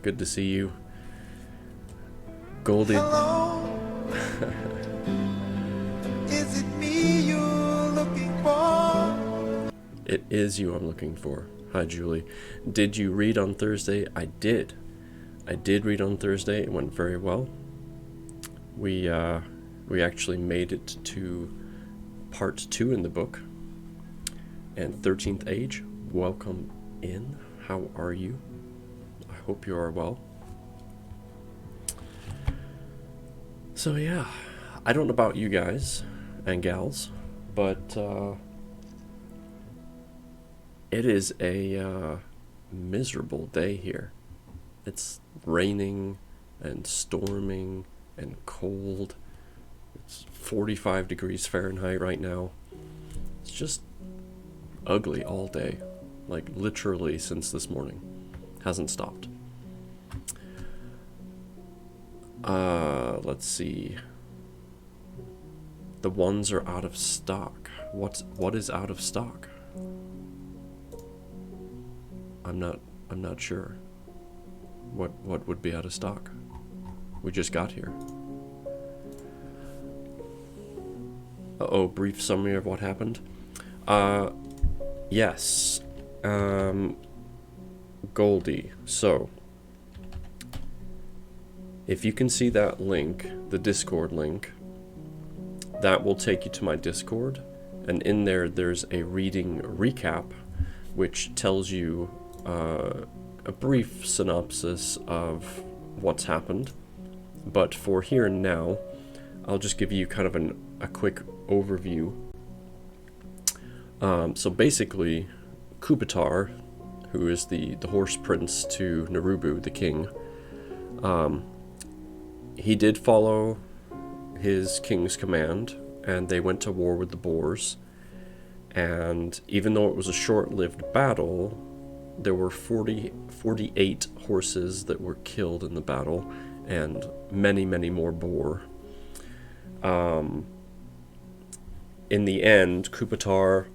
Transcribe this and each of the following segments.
good to see you. Goldie. Hello. Is it me you're looking for? It is you I'm looking for. Hi, Julie. Did you read on Thursday? I did. I did read on Thursday. It went very well. We actually made it to part 2 in the book. And 13th Age, welcome in. How are you? I hope you are well. So yeah, I don't know about you guys and gals, but it is a miserable day here. It's raining and storming and cold. It's 45 degrees Fahrenheit right now. It's just ugly all day, like literally since this morning. Hasn't stopped. Let's see. The ones are out of stock. What is out of stock? I'm not sure. What would be out of stock? We just got here. Uh-oh, brief summary of what happened. Yes. Goldie. So, if you can see that link, the Discord link, that will take you to my Discord, and in there's a reading recap, which tells you a brief synopsis of what's happened. But for here and now, I'll just give you kind of a quick overview. So basically, Kubitar, who is the horse prince to Narubu, the king, he did follow his king's command, and they went to war with the Boers. And even though it was a short-lived battle, there were 48 horses that were killed in the battle, and many, many more Boer. In the end, Kubitar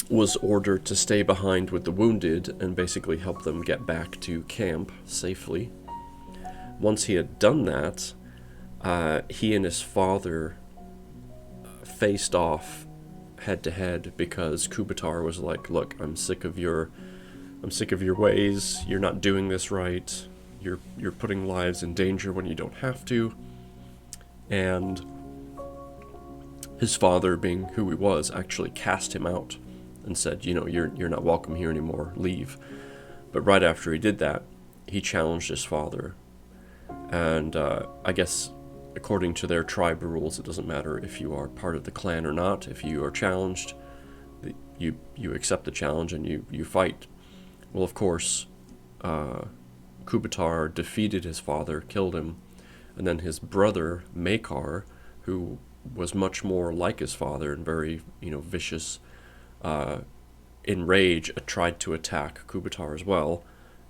was ordered to stay behind with the wounded and basically help them get back to camp safely. Once he had done that, he and his father faced off head to head because Kubitar was like, "Look, I'm sick of your ways. You're not doing this right. You're putting lives in danger when you don't have to." And his father, being who he was, actually cast him out and said, "You're not welcome here anymore. Leave." But right after he did that, he challenged his father. And I guess according to their tribe rules, it doesn't matter if you are part of the clan or not. If you are challenged, you accept the challenge and you fight. Well, of course, Kubitar defeated his father, killed him, and then his brother, Makar, who was much more like his father and very, vicious, in rage, tried to attack Kubitar as well.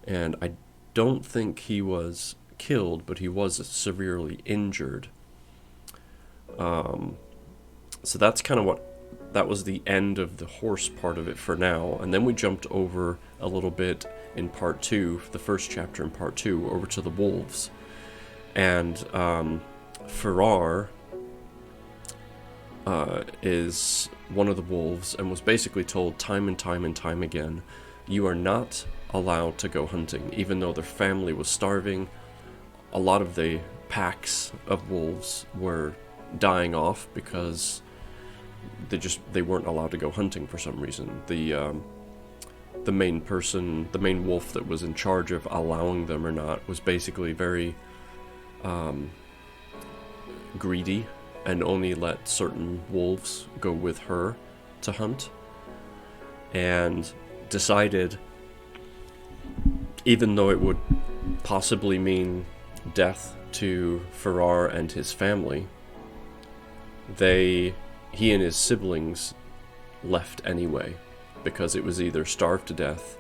And I don't think he was killed, but he was severely injured. So that's kind of that was the end of the horse part of it for now. And then we jumped over a little bit in part 2, the first chapter in part 2, over to the wolves. And Farrar is one of the wolves and was basically told time and time and time again, you are not allowed to go hunting. Even though their family was starving, a lot of the packs of wolves were dying off because they weren't allowed to go hunting for some reason. The main wolf that was in charge of allowing them or not was basically very greedy and only let certain wolves go with her to hunt, and decided, even though it would possibly mean death to Farrar and his family, he and his siblings left anyway, because it was either starve to death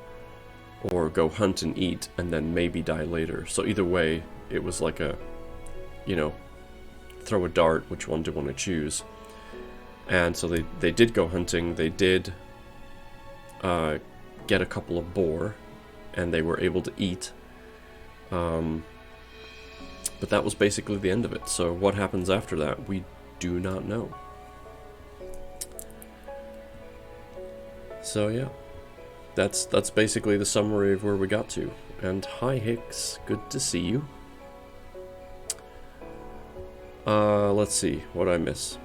or go hunt and eat and then maybe die later. So either way, it was like a, throw a dart, which one do you want to choose? And so they did go hunting. They did get a couple of boar, and they were able to eat. But that was basically the end of it. So what happens after that, we do not know. So yeah, that's basically the summary of where we got to. And hi Hicks, good to see you. Let's see, what did I miss?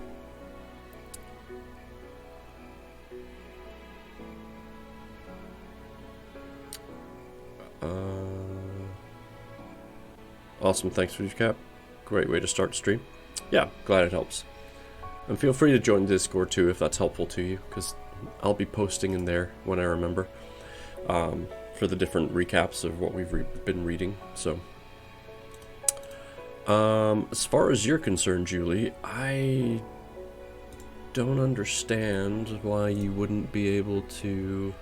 Awesome, thanks for your cap. Great way to start the stream. Yeah, glad it helps. And feel free to join Discord too if that's helpful to you, because I'll be posting in there when I remember for the different recaps of what we've been reading. So, as far as you're concerned, Julie, I don't understand why you wouldn't be able to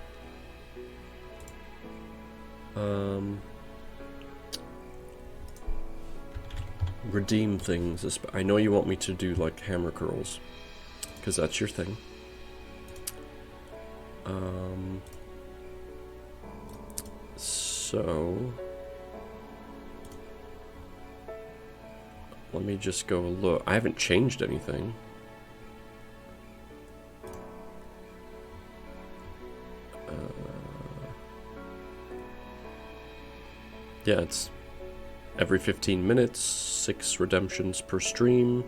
redeem things. I know you want me to do like hammer curls, because that's your thing. So let me just go look. I haven't changed anything. Yeah, it's every 15 minutes, 6 redemptions per stream.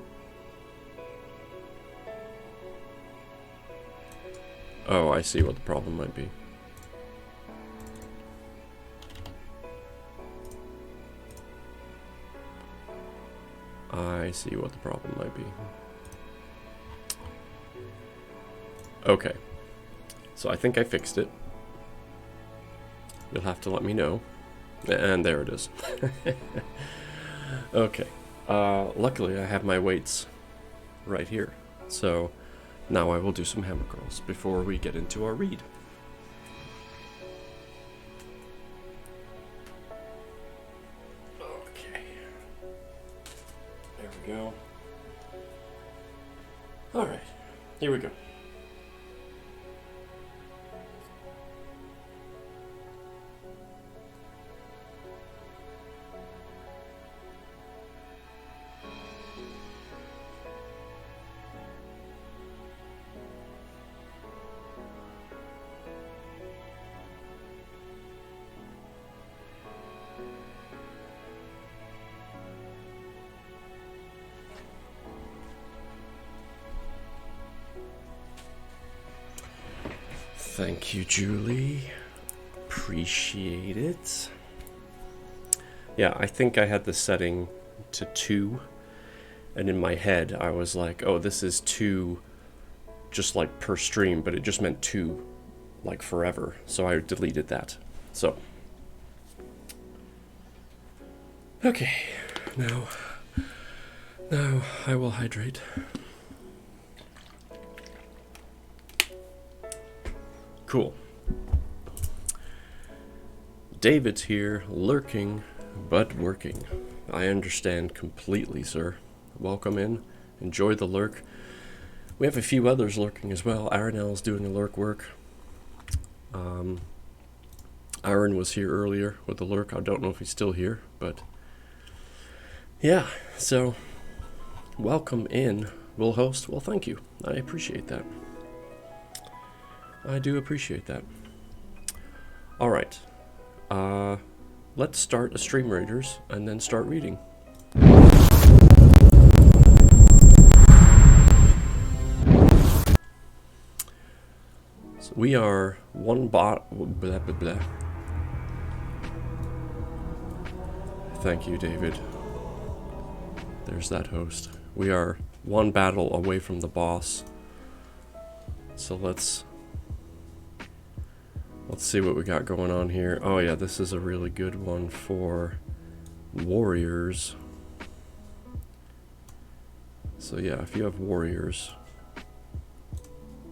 Oh, I see what the problem might be. I see what the problem might be. Okay. So I think I fixed it. You'll have to let me know. And there it is. Okay. Luckily I have my weights right here. So now I will do some hammer curls before we get into our read. Okay. There we go. Alright. Here we go. Thank you, Julie. Appreciate it. Yeah, I think I had the setting to 2, and in my head I was like, oh, this is 2 just like per stream, but it just meant 2 like forever, so I deleted that. So okay, now I will hydrate. Cool. David's here, lurking, but working. I understand completely, sir. Welcome in. Enjoy the lurk. We have a few others lurking as well. Aranel's doing a lurk work. Aaron was here earlier with the lurk. I don't know if he's still here, but yeah, so welcome in. We'll host. Well, thank you. I appreciate that. I do appreciate that. Alright. Let's start a Stream Raiders and then start reading. So we are one bot. Blah, blah, blah. Thank you, David. There's that host. We are one battle away from the boss. So let's see what we got going on here. Oh yeah, this is a really good one for warriors. So yeah, if you have warriors,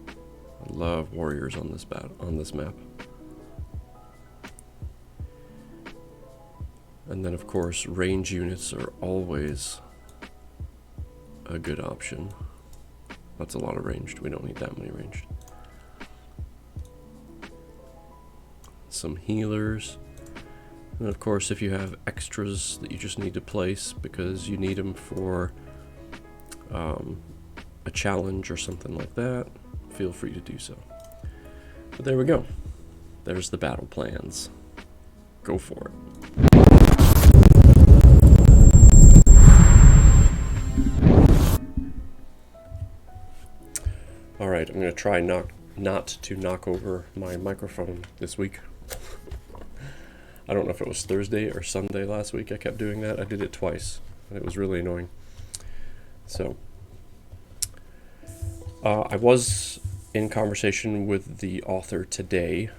I love warriors on this map. And then of course, range units are always a good option. That's a lot of ranged. We don't need that many ranged. Some healers, And of course, if you have extras that you just need to place because you need them for a challenge or something like that, feel free to do so. But there we go. There's the battle plans. Go for it. Alright, I'm going to try not to knock over my microphone this week. I don't know if it was Thursday or Sunday last week I kept doing that. I did it twice, and it was really annoying. So, I was in conversation with the author today,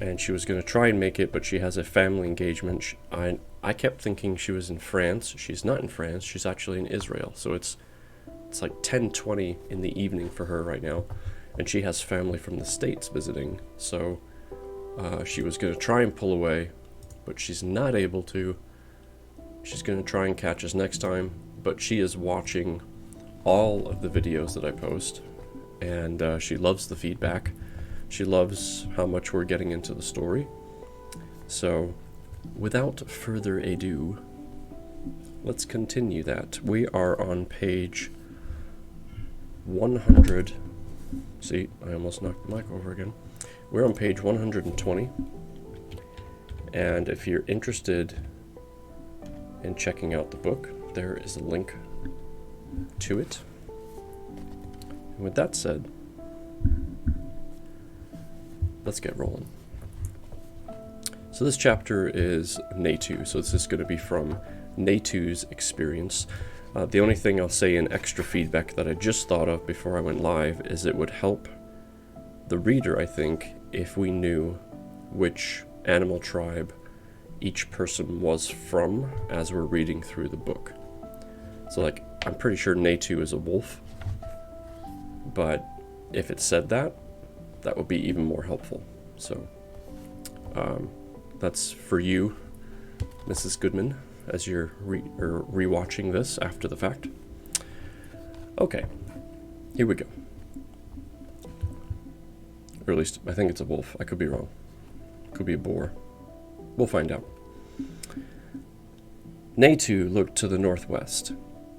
and she was going to try and make it, but she has a family engagement. I kept thinking she was in France. She's not in France. She's actually in Israel. So it's like 10:20 in the evening for her right now, and she has family from the States visiting. So she was going to try and pull away, but she's not able to. She's going to try and catch us next time, but she is watching all of the videos that I post, and she loves the feedback. She loves how much we're getting into the story. So, without further ado, let's continue that. We are on page 100. See, I almost knocked the mic over again. We're on page 120. And if you're interested in checking out the book, there is a link to it. And with that said, let's get rolling. So this chapter is Natu. So this is going to be from Natu's experience. The only thing I'll say in extra feedback that I just thought of before I went live is it would help the reader, I think, if we knew which animal tribe each person was from as we're reading through the book. So like, I'm pretty sure Natu is a wolf, but if it said that, that would be even more helpful. So that's for you, Mrs. Goodman, as you're rewatching this after the fact. Okay, here we go. Or at least, I think it's a wolf. I could be wrong. Could be a boar. We'll find out. Natu looked to the northwest.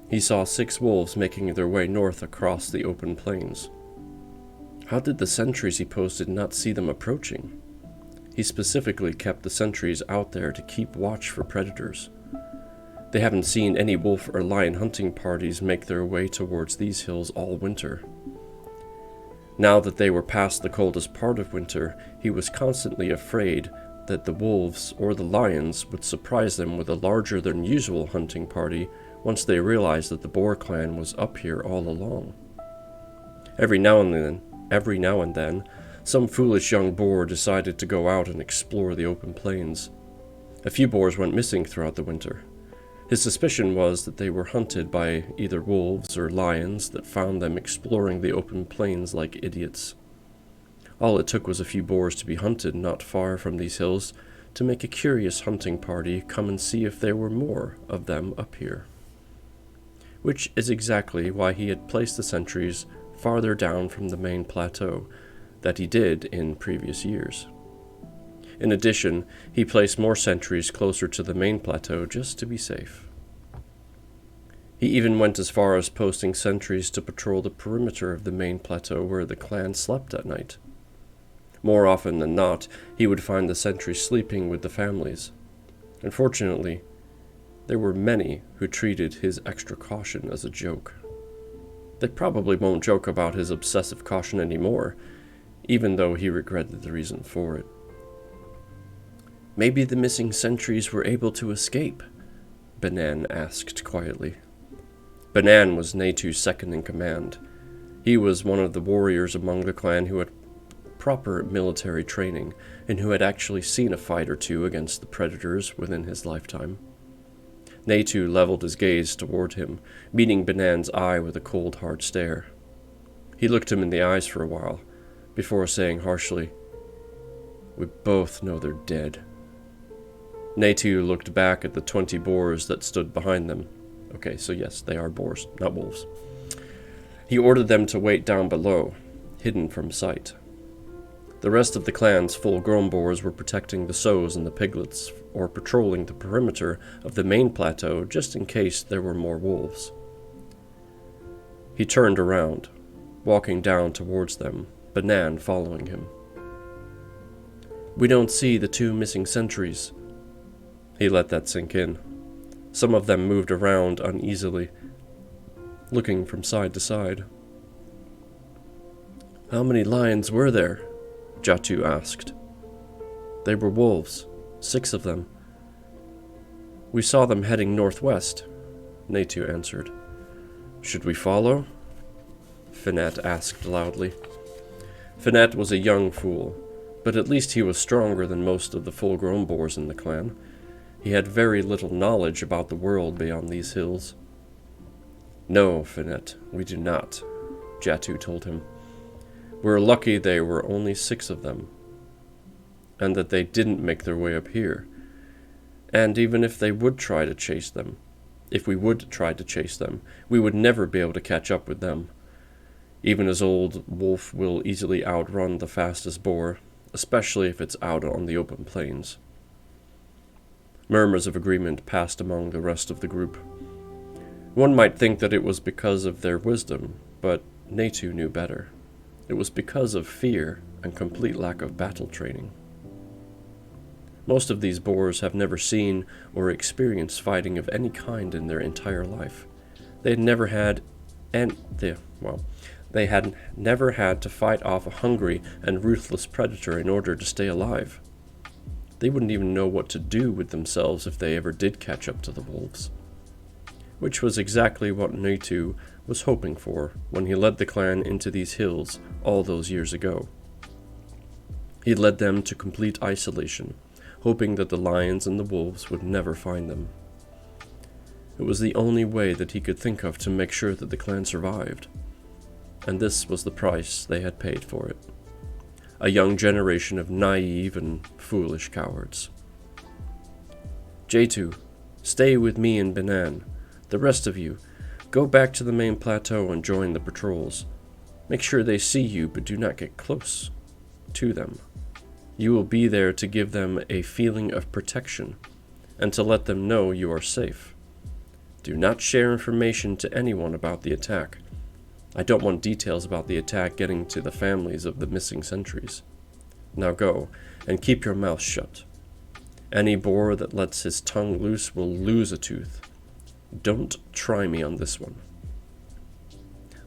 He saw 6 wolves making their way north across the open plains. How did the sentries he posted not see them approaching? He specifically kept the sentries out there to keep watch for predators. They haven't seen any wolf or lion hunting parties make their way towards these hills all winter. Now that they were past the coldest part of winter, he was constantly afraid that the wolves or the lions would surprise them with a larger than usual hunting party once they realized that the Boar clan was up here all along. Every now and then, some foolish young boar decided to go out and explore the open plains. A few boars went missing throughout the winter. His suspicion was that they were hunted by either wolves or lions that found them exploring the open plains like idiots. All it took was a few boars to be hunted not far from these hills to make a curious hunting party come and see if there were more of them up here. Which is exactly why he had placed the sentries farther down from the main plateau that he did in previous years. In addition, he placed more sentries closer to the main plateau just to be safe. He even went as far as posting sentries to patrol the perimeter of the main plateau where the clan slept at night. More often than not, he would find the sentries sleeping with the families. Unfortunately, there were many who treated his extra caution as a joke. They probably won't joke about his obsessive caution anymore, even though he regretted the reason for it. Maybe the missing sentries were able to escape, Banan asked quietly. Banan was Natu's second in command. He was one of the warriors among the clan who had proper military training and who had actually seen a fight or two against the predators within his lifetime. Natu leveled his gaze toward him, meeting Banan's eye with a cold, hard stare. He looked him in the eyes for a while, before saying harshly, "We both know they're dead." Natu looked back at the 20 boars that stood behind them. Okay, so yes, they are boars, not wolves. He ordered them to wait down below, hidden from sight. The rest of the clan's full-grown boars were protecting the sows and the piglets, or patrolling the perimeter of the main plateau just in case there were more wolves. He turned around, walking down towards them, Banan following him. "We don't see the 2 missing sentries." He let that sink in. Some of them moved around uneasily, looking from side to side. "How many lions were there?" Jatu asked. "They were wolves, 6 of them. We saw them heading northwest," Natu answered. "Should we follow?" Finat asked loudly. Finat was a young fool, but at least he was stronger than most of the full-grown boars in the clan. He had very little knowledge about the world beyond these hills. "No, Finat, we do not," Jatu told him. "We're lucky there were only 6 of them, and that they didn't make their way up here. And even if they would try to chase them, if we would try to chase them, we would never be able to catch up with them. Even as old wolf will easily outrun the fastest boar, especially if it's out on the open plains." Murmurs of agreement passed among the rest of the group. One might think that it was because of their wisdom, but Natu knew better. It was because of fear and complete lack of battle training. Most of these boars have never seen or experienced fighting of any kind in their entire life. They had never had they had never had to fight off a hungry and ruthless predator in order to stay alive. They wouldn't even know what to do with themselves if they ever did catch up to the wolves. Which was exactly what Natu was hoping for when he led the clan into these hills all those years ago. He led them to complete isolation, hoping that the lions and the wolves would never find them. It was the only way that he could think of to make sure that the clan survived. And this was the price they had paid for it. A young generation of naive and foolish cowards. "Jatu, stay with me and Banan. The rest of you, go back to the main plateau and join the patrols. Make sure they see you, but do not get close to them. You will be there to give them a feeling of protection, and to let them know you are safe. Do not share information to anyone about the attack. I don't want details about the attack getting to the families of the missing sentries. Now go, and keep your mouth shut. Any boar that lets his tongue loose will lose a tooth. Don't try me on this one."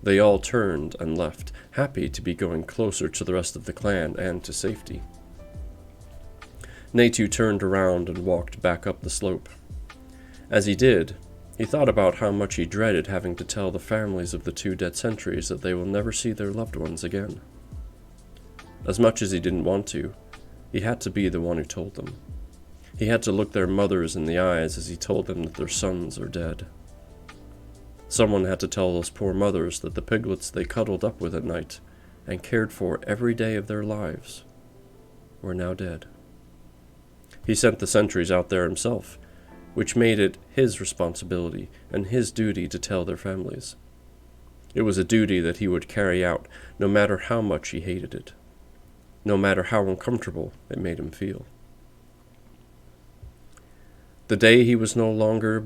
They all turned and left, happy to be going closer to the rest of the clan and to safety. Natu turned around and walked back up the slope. As he did, he thought about how much he dreaded having to tell the families of the 2 dead sentries that they will never see their loved ones again. As much as he didn't want to, he had to be the one who told them. He had to look their mothers in the eyes as he told them that their sons are dead. Someone had to tell those poor mothers that the piglets they cuddled up with at night and cared for every day of their lives were now dead. He sent the sentries out there himself, which made it his responsibility and his duty to tell their families. It was a duty that he would carry out no matter how much he hated it, no matter how uncomfortable it made him feel. The day he was no longer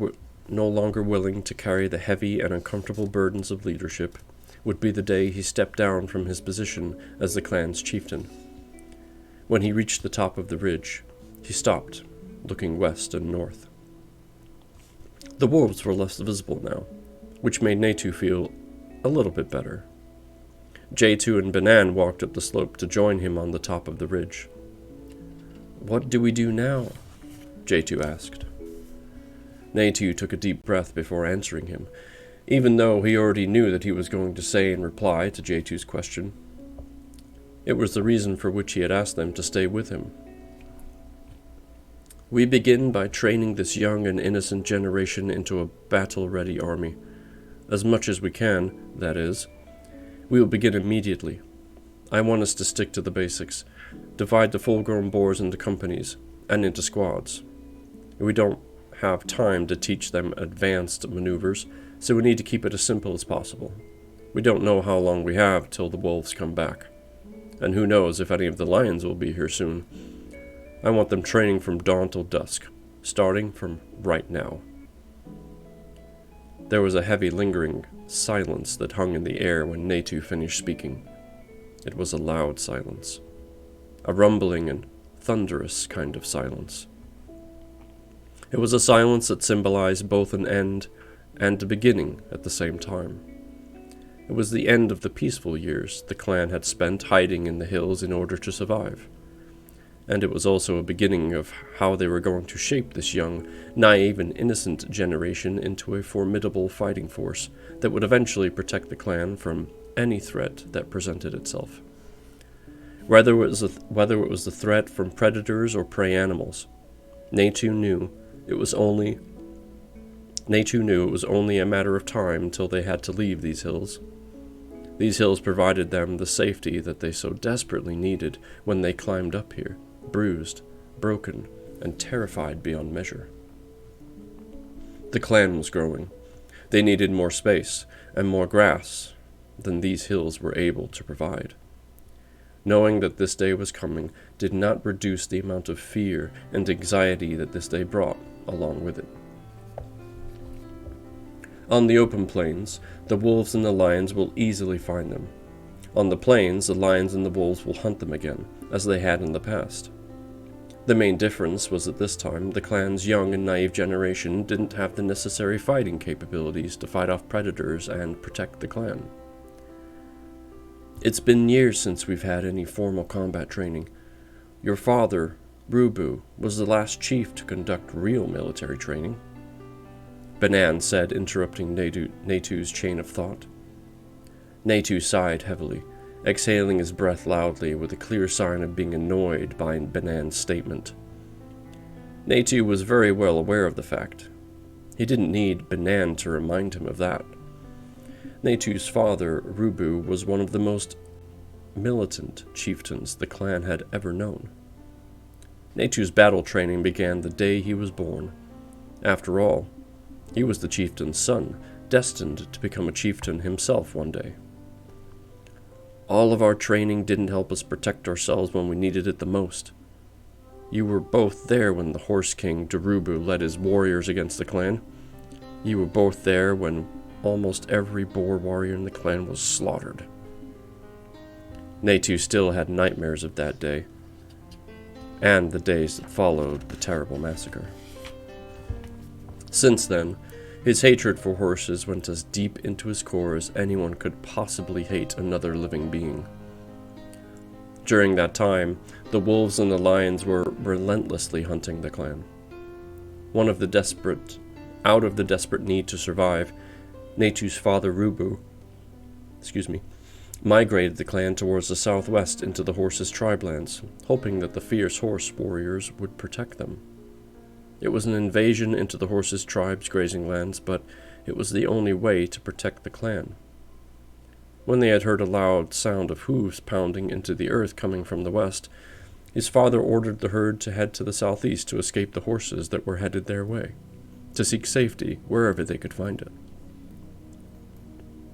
willing to carry the heavy and uncomfortable burdens of leadership would be the day he stepped down from his position as the clan's chieftain. When he reached the top of the ridge, he stopped, looking west and north. The wolves were less visible now, which made Natu feel a little bit better. Jatu and Banan walked up the slope to join him on the top of the ridge. "What do we do now?" Jatu asked. Natu took a deep breath before answering him, even though he already knew that he was going to say in reply to Jatu's question. It was the reason for which he had asked them to stay with him. "We begin by training this young and innocent generation into a battle-ready army. As much as we can, that is. We will begin immediately. I want us to stick to the basics. Divide the full-grown boars into companies, and into squads. We don't have time to teach them advanced maneuvers, so we need to keep it as simple as possible. We don't know how long we have till the wolves come back. And who knows if any of the lions will be here soon. I want them training from dawn till dusk, starting from right now. There was a heavy, lingering silence that hung in the air when Natu finished speaking. It was a loud silence. A rumbling and thunderous kind of silence. It was a silence that symbolized both an end and a beginning at the same time. It was the end of the peaceful years the clan had spent hiding in the hills in order to survive. And it was also a beginning of how they were going to shape this young, naive, and innocent generation into a formidable fighting force that would eventually protect the clan from any threat that presented itself. Whether it was the threat from predators or prey animals, Natu knew it was only a matter of time until they had to leave these hills. These hills provided them the safety that they so desperately needed when they climbed up here, bruised, broken, and terrified beyond measure. The clan was growing. They needed more space and more grass than these hills were able to provide. Knowing that this day was coming did not reduce the amount of fear and anxiety that this day brought along with it. On the open plains, the wolves and the lions will easily find them. On the plains, the lions and the wolves will hunt them again, as they had in the past. The main difference was that this time, the clan's young and naive generation didn't have the necessary fighting capabilities to fight off predators and protect the clan. It's been years since we've had any formal combat training. Your father, Rubu, was the last chief to conduct real military training, Banan said, interrupting Natu's chain of thought. Natu sighed heavily, exhaling his breath loudly with a clear sign of being annoyed by Banan's statement. Natu was very well aware of the fact. He didn't need Banan to remind him of that. Natu's father, Rubu, was one of the most militant chieftains the clan had ever known. Natu's battle training began the day he was born. After all, he was the chieftain's son, destined to become a chieftain himself one day. All of our training didn't help us protect ourselves when we needed it the most. You were both there when the Horse King, Darubu, led his warriors against the clan. You were both there when almost every boar warrior in the clan was slaughtered. Natu still had nightmares of that day, and the days that followed the terrible massacre. Since then, his hatred for horses went as deep into his core as anyone could possibly hate another living being. During that time, the wolves and the lions were relentlessly hunting the clan. Out of the desperate need to survive, Natu's father Rubu, migrated the clan towards the southwest into the horses' tribelands, hoping that the fierce horse warriors would protect them. It was an invasion into the horses' tribes' grazing lands, but it was the only way to protect the clan. When they had heard a loud sound of hooves pounding into the earth coming from the west, his father ordered the herd to head to the southeast to escape the horses that were headed their way, to seek safety wherever they could find it.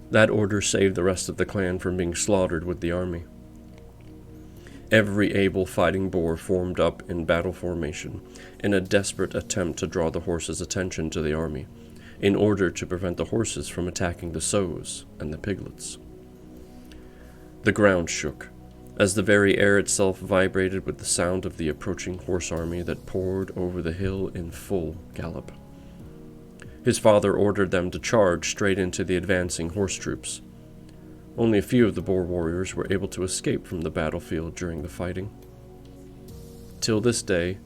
That order saved the rest of the clan from being slaughtered with the army. Every able fighting boar formed up in battle formation in a desperate attempt to draw the horses' attention to the army, in order to prevent the horses from attacking the sows and the piglets. The ground shook, as the very air itself vibrated with the sound of the approaching horse army that poured over the hill in full gallop. His father ordered them to charge straight into the advancing horse troops. Only a few of the boar warriors were able to escape from the battlefield during the fighting. Till this day,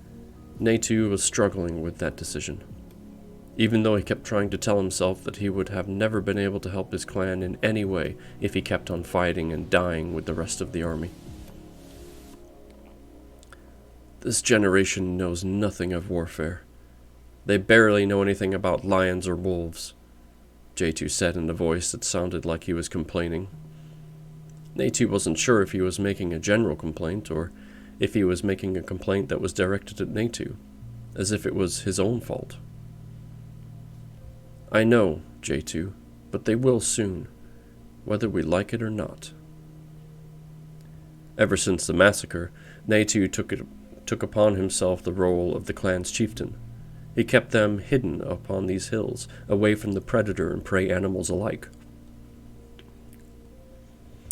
Natu was struggling with that decision, even though he kept trying to tell himself that he would have never been able to help his clan in any way if he kept on fighting and dying with the rest of the army. This generation knows nothing of warfare. They barely know anything about lions or wolves, J2 said in a voice that sounded like he was complaining. Natu wasn't sure if he was making a general complaint or if he was making a complaint that was directed at Natu, as if it was his own fault. I know, J2, but they will soon, whether we like it or not. Ever since the massacre, Natu took upon himself the role of the clan's chieftain. He kept them hidden upon these hills, away from the predator and prey animals alike.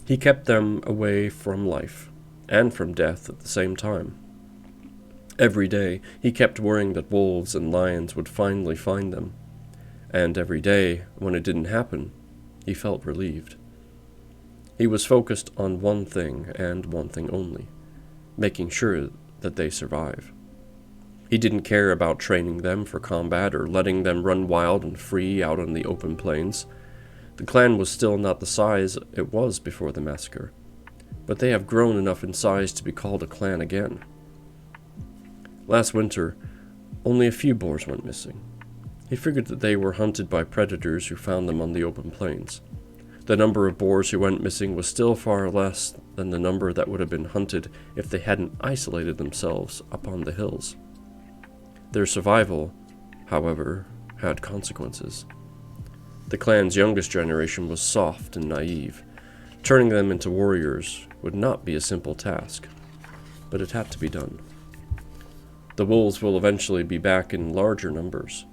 He kept them away from life, and from death at the same time. Every day, he kept worrying that wolves and lions would finally find them. And every day, when it didn't happen, he felt relieved. He was focused on one thing, and one thing only: making sure that they survive. He didn't care about training them for combat or letting them run wild and free out on the open plains. The clan was still not the size it was before the massacre, but they have grown enough in size to be called a clan again. Last winter, only a few boars went missing. He figured that they were hunted by predators who found them on the open plains. The number of boars who went missing was still far less than the number that would have been hunted if they hadn't isolated themselves upon the hills. Their survival, however, had consequences. The clan's youngest generation was soft and naive. Turning them into warriors would not be a simple task, but it had to be done. The wolves will eventually be back in larger numbers.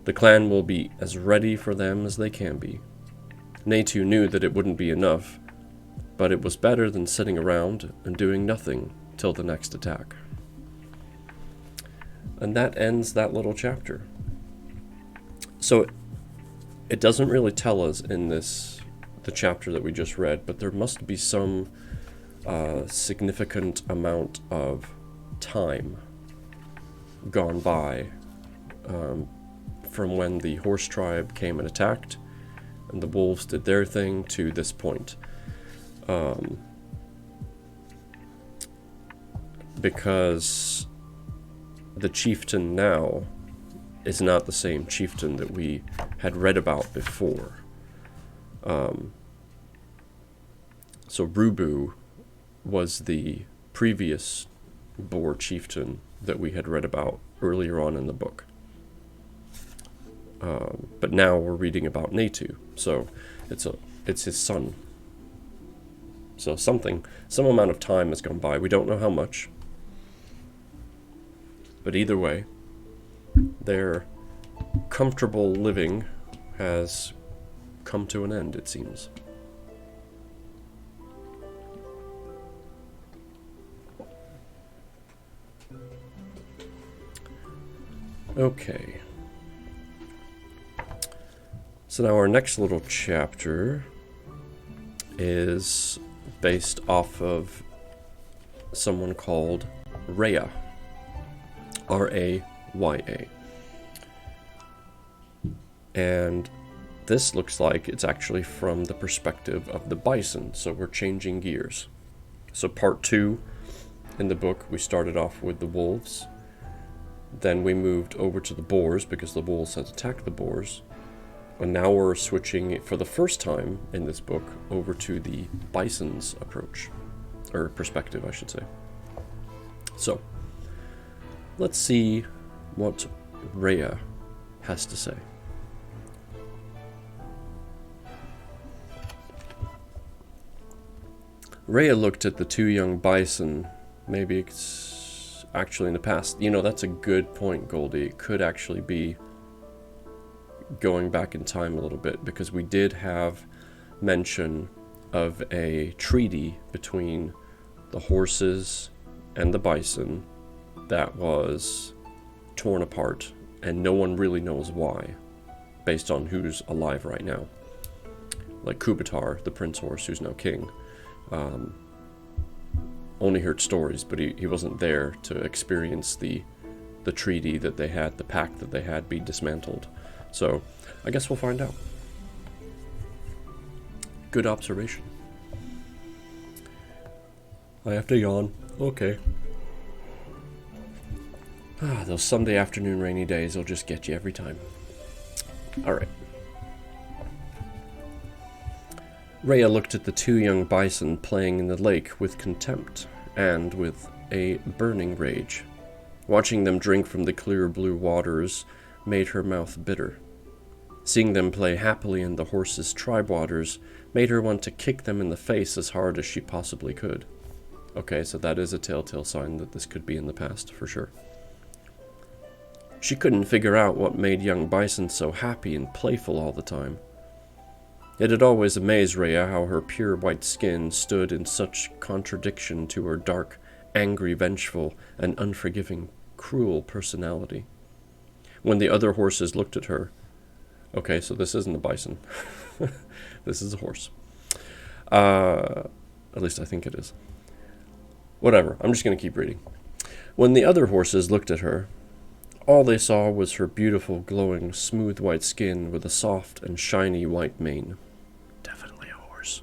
The clan will be as ready for them as they can be. Natu knew that it wouldn't be enough, but it was better than sitting around and doing nothing till the next attack. And that ends that little chapter. So it doesn't really tell us in the chapter that we just read, but there must be some significant amount of time gone by from when the horse tribe came and attacked and the wolves did their thing to this point. Because the chieftain now is not the same chieftain that we had read about before. So Rubu was the previous boar chieftain that we had read about earlier on in the book. But now we're reading about Natu, so it's his son. So some amount of time has gone by. We don't know how much. But either way, their comfortable living has come to an end, it seems. Okay. So now our next little chapter is based off of someone called Raya. R-A-Y-A. And this looks like it's actually from the perspective of the bison, so we're changing gears. So part 2 in the book, we started off with the wolves. Then we moved over to the boars because the wolves had attacked the boars. And now we're switching, for the first time in this book, over to the bison's approach. Or perspective, I should say. So, let's see what Raya has to say. Raya looked at the 2 young bison. Maybe it's actually in the past. You know, that's a good point, Goldie. It could actually be going back in time a little bit, because we did have mention of a treaty between the horses and the bison that was torn apart, and no one really knows why, based on who's alive right now. Like Kubatar, the prince horse who's now king, only heard stories, but he wasn't there to experience the treaty that they had, the pact that they had, be dismantled. So, I guess we'll find out. Good observation. I have to yawn. Okay. Those Sunday afternoon rainy days will just get you every time. Alright. Raya looked at the 2 young bison playing in the lake with contempt and with a burning rage. Watching them drink from the clear blue waters made her mouth bitter. Seeing them play happily in the horses' tribe waters made her want to kick them in the face as hard as she possibly could. Okay, so that is a telltale sign that this could be in the past, for sure. She couldn't figure out what made young Bison so happy and playful all the time. It had always amazed Rhea how her pure white skin stood in such contradiction to her dark, angry, vengeful, and unforgiving, cruel personality. When the other horses looked at her... Okay, so this isn't a bison. This is a horse. At least I think it is. Whatever, I'm just going to keep reading. When the other horses looked at her, all they saw was her beautiful, glowing, smooth white skin with a soft and shiny white mane. Definitely a horse.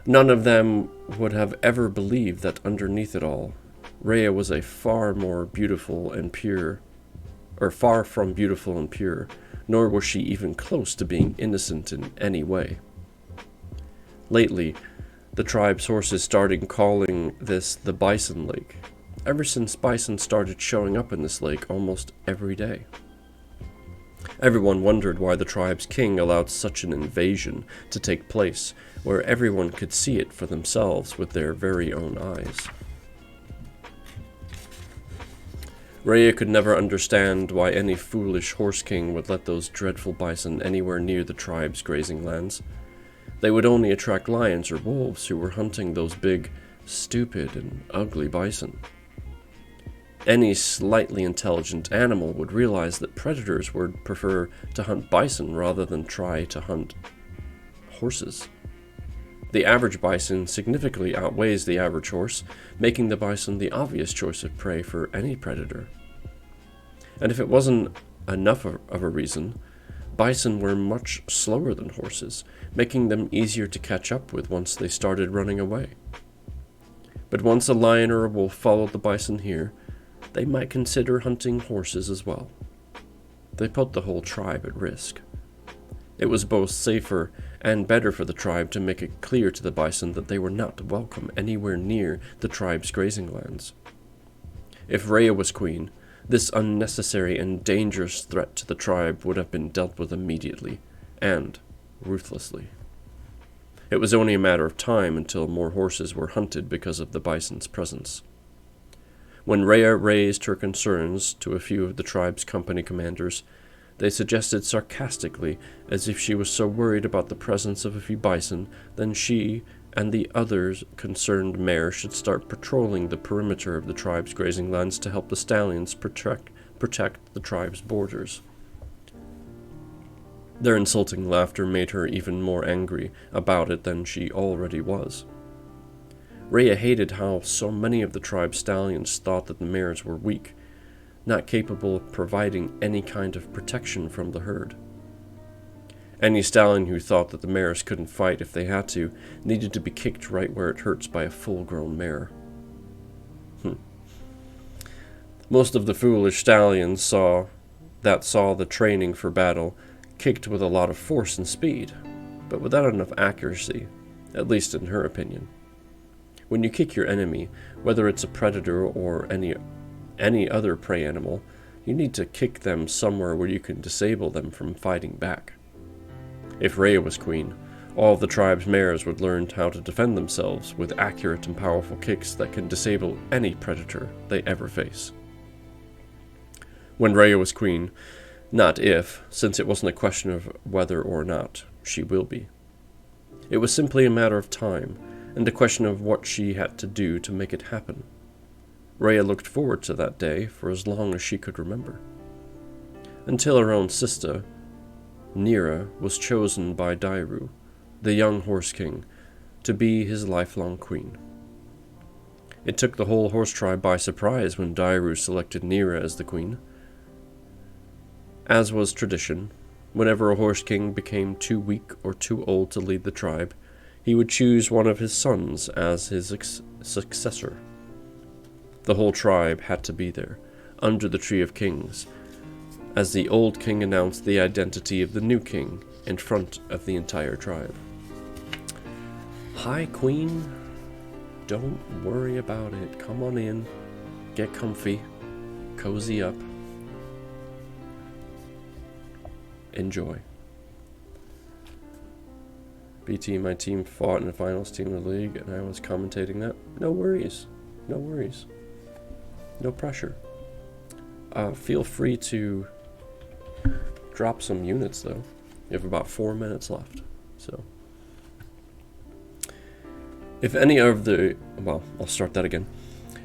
None of them would have ever believed that underneath it all, Rhea was far from beautiful and pure, nor was she even close to being innocent in any way. Lately, the tribe's horses started calling this the Bison Lake, ever since bison started showing up in this lake almost every day. Everyone wondered why the tribe's king allowed such an invasion to take place, where everyone could see it for themselves with their very own eyes. Rhea could never understand why any foolish horse king would let those dreadful bison anywhere near the tribe's grazing lands. They would only attract lions or wolves who were hunting those big, stupid, and ugly bison. Any slightly intelligent animal would realize that predators would prefer to hunt bison rather than try to hunt horses. The average bison significantly outweighs the average horse, making the bison the obvious choice of prey for any predator. And if it wasn't enough of a reason, bison were much slower than horses, making them easier to catch up with once they started running away. But once a lion or a wolf followed the bison here, they might consider hunting horses as well. They put the whole tribe at risk. It was both safer and better for the tribe to make it clear to the bison that they were not welcome anywhere near the tribe's grazing lands. If Rhea was queen, this unnecessary and dangerous threat to the tribe would have been dealt with immediately, and ruthlessly. It was only a matter of time until more horses were hunted because of the bison's presence. When Rhea raised her concerns to a few of the tribe's company commanders, they suggested sarcastically, as if she was so worried about the presence of a few bison, then she and the others concerned mayor should start patrolling the perimeter of the tribe's grazing lands to help the stallions protect the tribe's borders. Their insulting laughter made her even more angry about it than she already was. Rhea hated how so many of the tribe's stallions thought that the mares were weak, not capable of providing any kind of protection from the herd. Any stallion who thought that the mares couldn't fight if they had to needed to be kicked right where it hurts by a full-grown mare. Most of the foolish stallions saw the training for battle kicked with a lot of force and speed, but without enough accuracy, at least in her opinion. When you kick your enemy, whether it's a predator or any other prey animal, you need to kick them somewhere where you can disable them from fighting back. If Rhea was queen, all of the tribe's mares would learn how to defend themselves with accurate and powerful kicks that can disable any predator they ever face. When Rhea was queen, not if, since it wasn't a question of whether or not she will be. It was simply a matter of time, and a question of what she had to do to make it happen. Rhea looked forward to that day for as long as she could remember. Until her own sister, Nira, was chosen by Dairu, the young horse king, to be his lifelong queen. It took the whole horse tribe by surprise when Dairu selected Nira as the queen. As was tradition, whenever a horse king became too weak or too old to lead the tribe, he would choose one of his sons as his successor. The whole tribe had to be there, under the Tree of Kings, as the old king announced the identity of the new king in front of the entire tribe. Hi, Queen. Don't worry about it. Come on in. Get comfy. Cozy up. Enjoy. BT, my team fought in the finals team of the league, and I was commentating that. No worries. No worries. No pressure. Feel free to drop some units, though. You have about 4 minutes left, so. If any of the... Well, I'll start that again.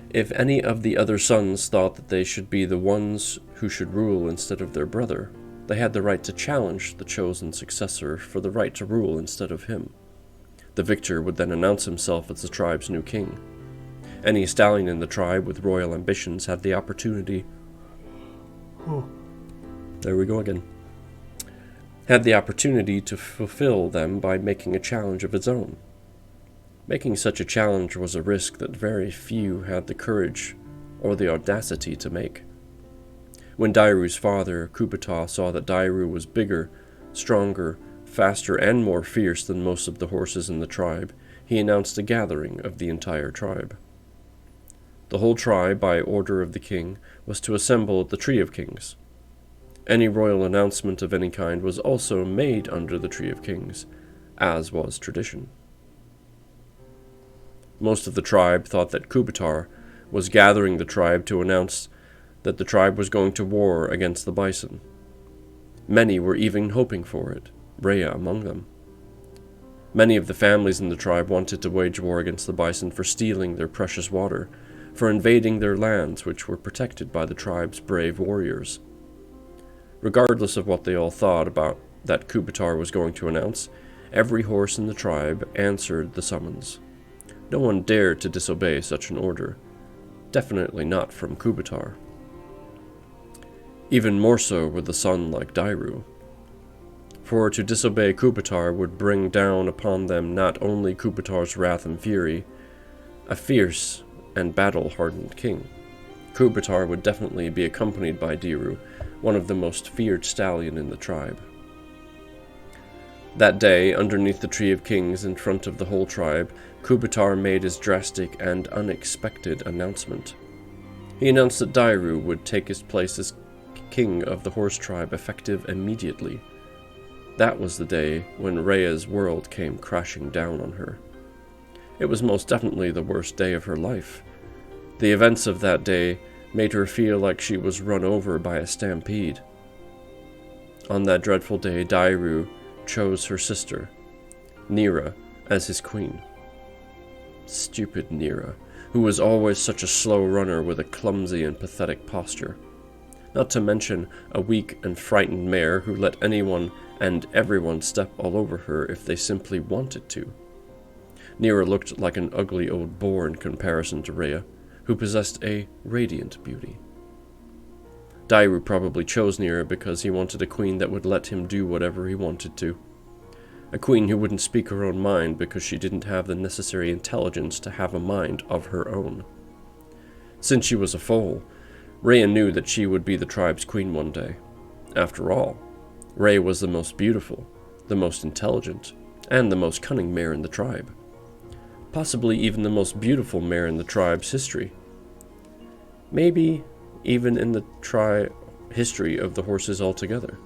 If any of the other sons thought that they should be the ones who should rule instead of their brother, they had the right to challenge the chosen successor for the right to rule instead of him. The victor would then announce himself as the tribe's new king. Any stallion in the tribe with royal ambitions had the opportunity... There we go again. Had the opportunity to fulfill them by making a challenge of its own. Making such a challenge was a risk that very few had the courage or the audacity to make. When Dairu's father, Kubuta, saw that Dairu was bigger, stronger, faster, and more fierce than most of the horses in the tribe, he announced a gathering of the entire tribe. The whole tribe, by order of the king, was to assemble at the Tree of Kings. Any royal announcement of any kind was also made under the Tree of Kings, as was tradition. Most of the tribe thought that Kubutar was gathering the tribe to announce that the tribe was going to war against the bison. Many were even hoping for it, Rhea among them. Many of the families in the tribe wanted to wage war against the bison for stealing their precious water, for invading their lands which were protected by the tribe's brave warriors. Regardless of what they all thought about that Kubutar was going to announce, every horse in the tribe answered the summons. No one dared to disobey such an order, definitely not from Kubutar. Even more so with a son like Dairu. For to disobey Kubutar would bring down upon them not only Kubutar's wrath and fury, a fierce and battle-hardened king. Kubutar would definitely be accompanied by Dairu, one of the most feared stallion in the tribe. That day, underneath the Tree of Kings in front of the whole tribe, Kubutar made his drastic and unexpected announcement. He announced that Dairu would take his place as king of the horse tribe effective immediately. That was the day when Rhea's world came crashing down on her. It was most definitely the worst day of her life. The events of that day made her feel like she was run over by a stampede. On that dreadful day, Dairu chose her sister, Nira, as his queen. Stupid Nira, who was always such a slow runner with a clumsy and pathetic posture. Not to mention a weak and frightened mare who let anyone and everyone step all over her if they simply wanted to. Nira looked like an ugly old boar in comparison to Rhea, who possessed a radiant beauty. Dairu probably chose Nira because he wanted a queen that would let him do whatever he wanted to. A queen who wouldn't speak her own mind because she didn't have the necessary intelligence to have a mind of her own. Since she was a foal, Rhea knew that she would be the tribe's queen one day. After all, Rhea was the most beautiful, the most intelligent, and the most cunning mare in the tribe. Possibly even the most beautiful mare in the tribe's history. Maybe even in the history of the horses altogether.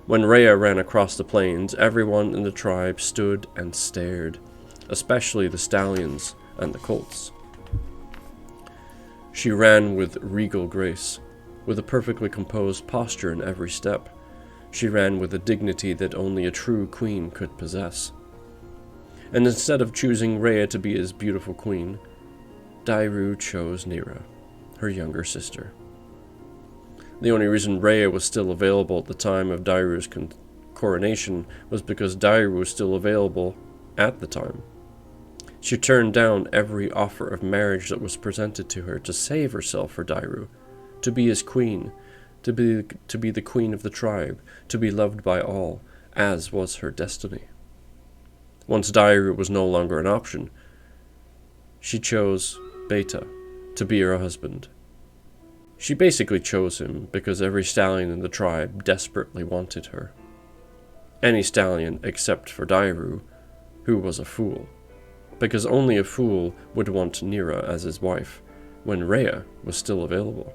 When Rhea ran across the plains, everyone in the tribe stood and stared, especially the stallions and the colts. She ran with regal grace, with a perfectly composed posture in every step. She ran with a dignity that only a true queen could possess. And instead of choosing Rhea to be his beautiful queen, Dairu chose Nira, her younger sister. The only reason Rhea was still available at the time of Dairu's coronation was because Dairu was still available at the time. She turned down every offer of marriage that was presented to her to save herself for Dairu, to be his queen, to be the queen of the tribe, to be loved by all, as was her destiny. Once Dairu was no longer an option, she chose Beta to be her husband. She basically chose him because every stallion in the tribe desperately wanted her. Any stallion except for Dairu, who was a fool, because only a fool would want Nira as his wife, when Rhea was still available.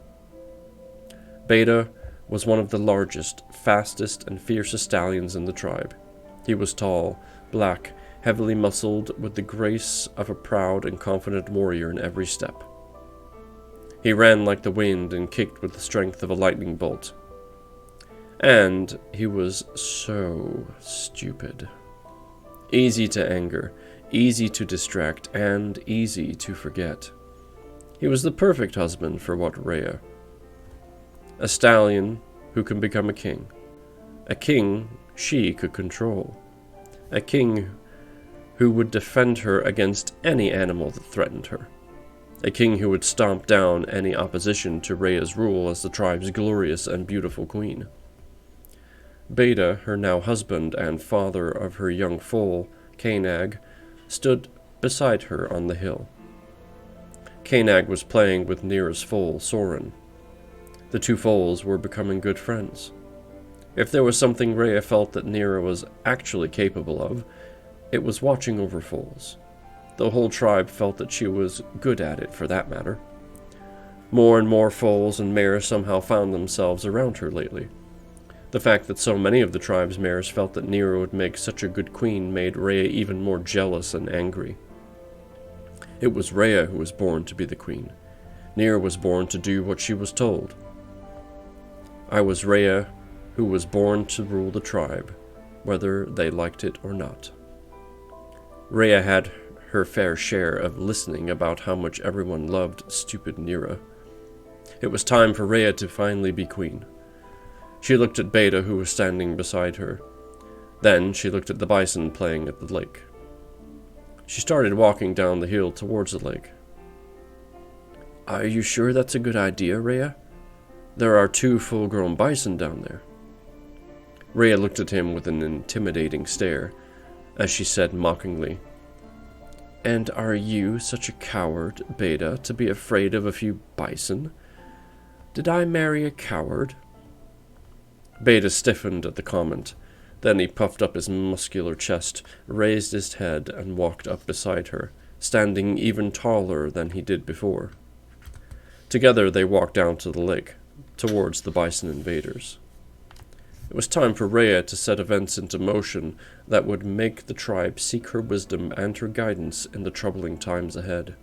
Beta was one of the largest, fastest, and fiercest stallions in the tribe. He was tall, black, heavily muscled, with the grace of a proud and confident warrior in every step. He ran like the wind and kicked with the strength of a lightning bolt. And he was so stupid. Easy to anger, easy to distract, and easy to forget. He was the perfect husband for what Rhea. A stallion who can become a king. A king she could control. A king who would defend her against any animal that threatened her. A king who would stomp down any opposition to Rhea's rule as the tribe's glorious and beautiful queen. Beta, her now husband and father of her young foal, Kanag, stood beside her on the hill. Kanag was playing with Nira's foal, Soren. The two foals were becoming good friends. If there was something Rhea felt that Nira was actually capable of, it was watching over foals. The whole tribe felt that she was good at it, for that matter. More and more foals and mares somehow found themselves around her lately. The fact that so many of the tribe's mares felt that Nira would make such a good queen made Rhea even more jealous and angry. It was Rhea who was born to be the queen. Nira was born to do what she was told. I was Rhea, who was born to rule the tribe, whether they liked it or not. Rhea had her fair share of listening about how much everyone loved stupid Nira. It was time for Rhea to finally be queen. She looked at Beta, who was standing beside her. Then she looked at the bison playing at the lake. She started walking down the hill towards the lake. Are you sure that's a good idea, Rhea? There are 2 full-grown bison down there. Rhea looked at him with an intimidating stare, as she said mockingly, And are you such a coward, Beta, to be afraid of a few bison? Did I marry a coward? Beta stiffened at the comment. Then he puffed up his muscular chest, raised his head, and walked up beside her, standing even taller than he did before. Together they walked down to the lake, towards the bison invaders. It was time for Rhea to set events into motion that would make the tribe seek her wisdom and her guidance in the troubling times ahead.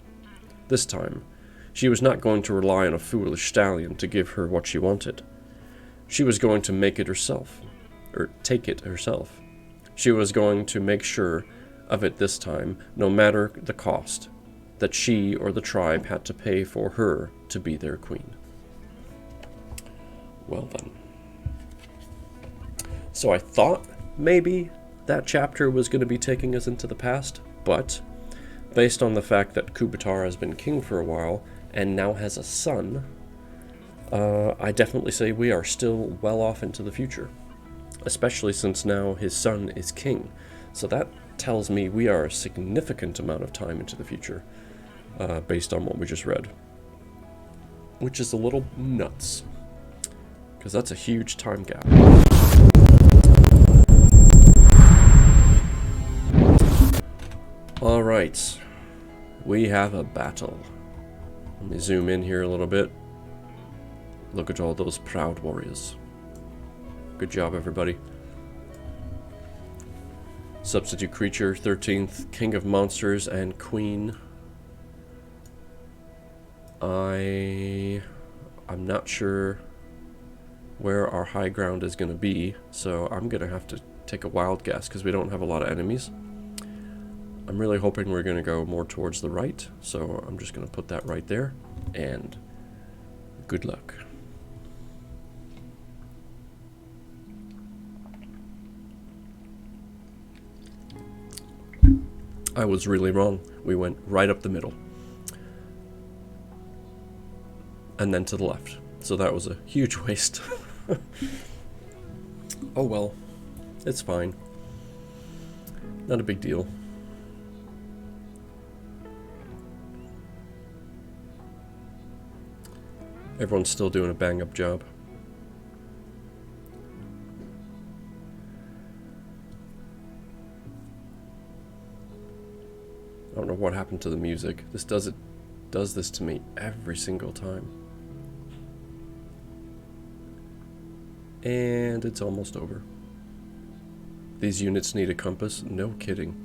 This time, she was not going to rely on a foolish stallion to give her what she wanted. She was going to make it herself, or take it herself. She was going to make sure of it this time, no matter the cost, that she or the tribe had to pay for her to be their queen. Well then. So I thought maybe that chapter was going to be taking us into the past, but based on the fact that Kubatar has been king for a while and now has a son, I definitely say we are still well off into the future, especially since now his son is king. So that tells me we are a significant amount of time into the future, based on what we just read, which is a little nuts, because that's a huge time gap. Alright, we have a battle. Let me zoom in here a little bit. Look at all those proud warriors. Good job, everybody. Substitute creature, 13th, King of Monsters, and Queen. I'm not sure where our high ground is going to be, so I'm going to have to take a wild guess because we don't have a lot of enemies. I'm really hoping we're going to go more towards the right, so I'm just going to put that right there, and good luck. I was really wrong. We went right up the middle. And then to the left. So that was a huge waste. Oh well. It's fine. Not a big deal. Everyone's still doing a bang-up job. I don't know what happened to the music. This does this to me every single time. And it's almost over. These units need a compass? No kidding.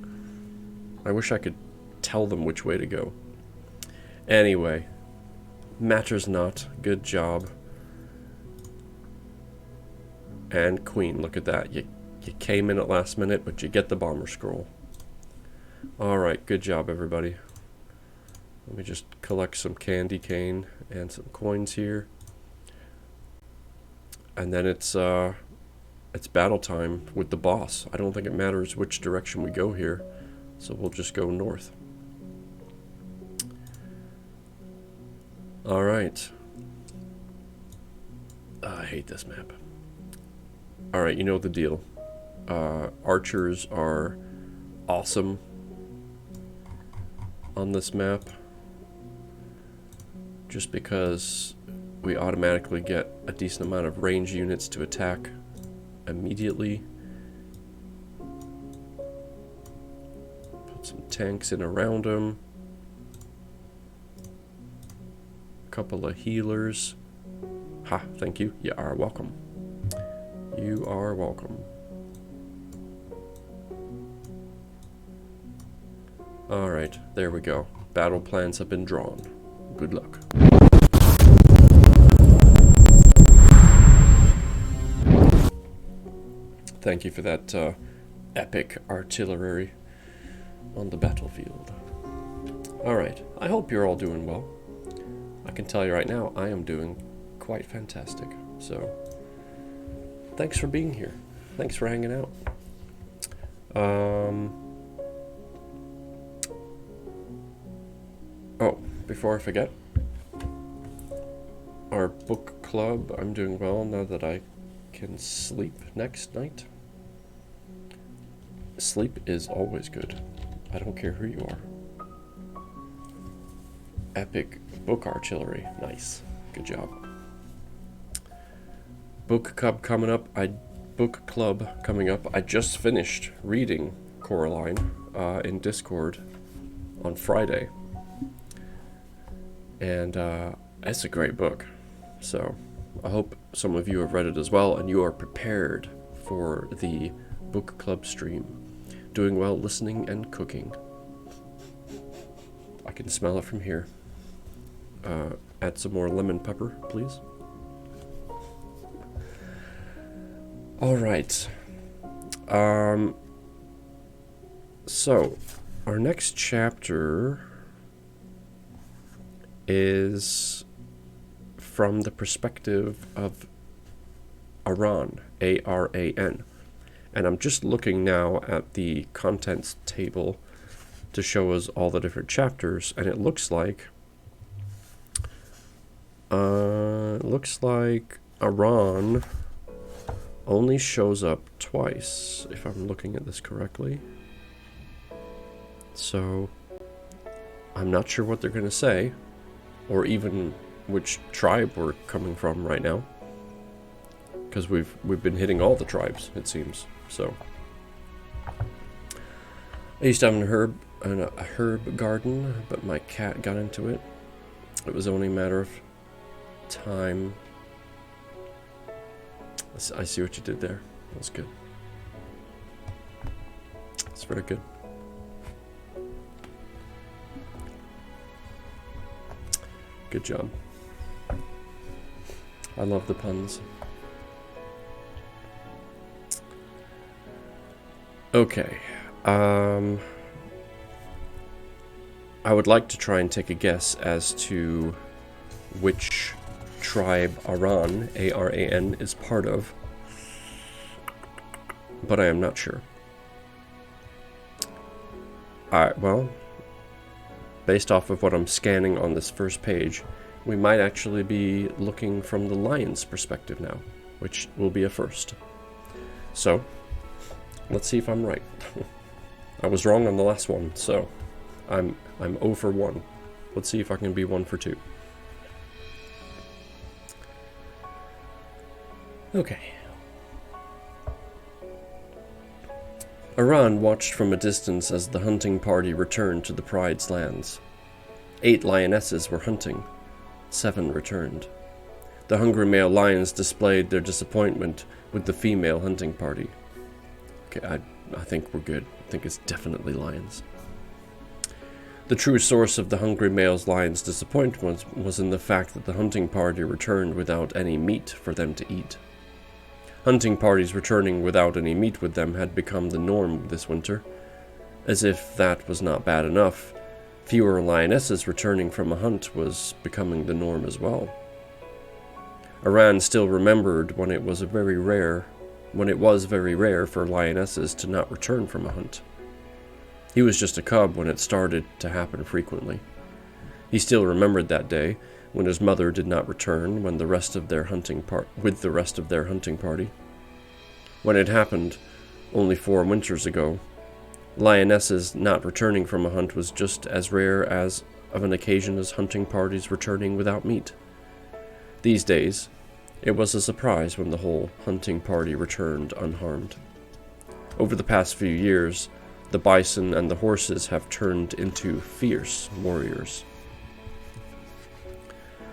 I wish I could tell them which way to go. Anyway, matters not. Good job. And Queen, look at that. You came in at last minute, but you get the bomber scroll. Alright, good job, everybody. Let me just collect some candy cane and some coins here. And then it's battle time with the boss. I don't think it matters which direction we go here, so we'll just go north. Alright. I hate this map. Alright, you know the deal. Archers are awesome on this map, just because we automatically get a decent amount of range units to attack immediately. Put some tanks in around them. A couple of healers. Ha, thank you. You are welcome. You are welcome. Alright, there we go. Battle plans have been drawn. Good luck. Thank you for that epic artillery on the battlefield. Alright, I hope you're all doing well. I can tell you right now, I am doing quite fantastic. So, thanks for being here. Thanks for hanging out. Oh, before I forget, our book club, I'm doing well now that I can sleep next night. Sleep is always good. I don't care who you are. Epic book artillery. Nice. Good job. Book club coming up. I just finished reading Coraline in Discord on Friday. And it's a great book. So I hope some of you have read it as well and you are prepared for the book club stream. Doing well listening and cooking. I can smell it from here. Add some more lemon pepper, please. Alright. So, our next chapter is from the perspective of Aran, A-R-A-N. And I'm just looking now at the contents table to show us all the different chapters, and it looks like Aran only shows up twice, if I'm looking at this correctly. So I'm not sure what they're going to say, or even which tribe we're coming from right now, because we've been hitting all the tribes, it seems. So I used to have a herb garden, but my cat got into it. It was only a matter of time. I see what you did there. That's good. That's very good. Good job. I love the puns. Okay. I would like to try and take a guess as to which tribe Aran, A-R-A-N, is part of, but I am not sure. Alright, well, based off of what I'm scanning on this first page, we might actually be looking from the lion's perspective now, which will be a first. So, let's see if I'm right. I was wrong on the last one, so I'm 0 for 1. Let's see if I can be 1 for 2. Okay. Aran watched from a distance as the hunting party returned to the Pride's lands. 8 lionesses were hunting. 7 returned. The hungry male lions displayed their disappointment with the female hunting party. Okay, I think we're good. I think it's definitely lions. The true source of the hungry male lion's disappointment was in the fact that the hunting party returned without any meat for them to eat. Hunting parties returning without any meat with them had become the norm this winter. As if that was not bad enough, fewer lionesses returning from a hunt was becoming the norm as well. Aran still remembered when it was very rare for lionesses to not return from a hunt. He was just a cub when it started to happen frequently. He still remembered that day when his mother did not return with the rest of their hunting party. When it happened only 4 winters ago, lionesses not returning from a hunt was just as rare as of an occasion as hunting parties returning without meat. These days, it was a surprise when the whole hunting party returned unharmed. Over the past few years, the bison and the horses have turned into fierce warriors.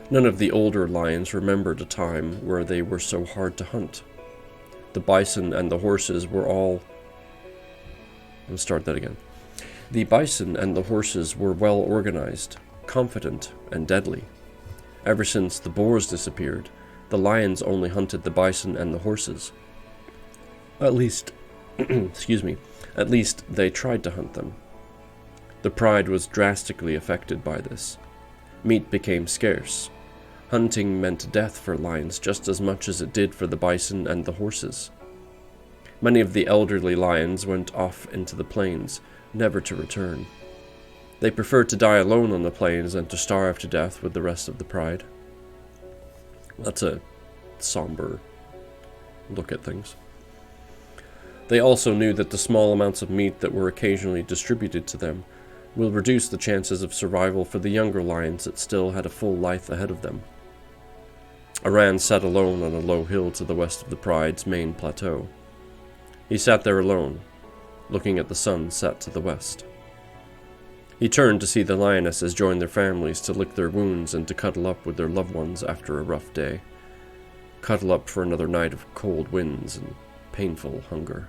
None of the older lions remembered a time where they were so hard to hunt. The bison and the horses were all... Let's start that again. The bison and the horses were well organized, confident, and deadly. Ever since the boars disappeared, the lions only hunted the bison and the horses. At least they tried to hunt them. The pride was drastically affected by this. Meat became scarce. Hunting meant death for lions just as much as it did for the bison and the horses. Many of the elderly lions went off into the plains, never to return. They preferred to die alone on the plains than to starve to death with the rest of the pride. That's a somber look at things. They also knew that the small amounts of meat that were occasionally distributed to them will reduce the chances of survival for the younger lions that still had a full life ahead of them. Aran sat alone on a low hill to the west of the pride's main plateau. He sat there alone, looking at the sun set to the west. He turned to see the lionesses join their families to lick their wounds and to cuddle up with their loved ones after a rough day. Cuddle up for another night of cold winds and painful hunger.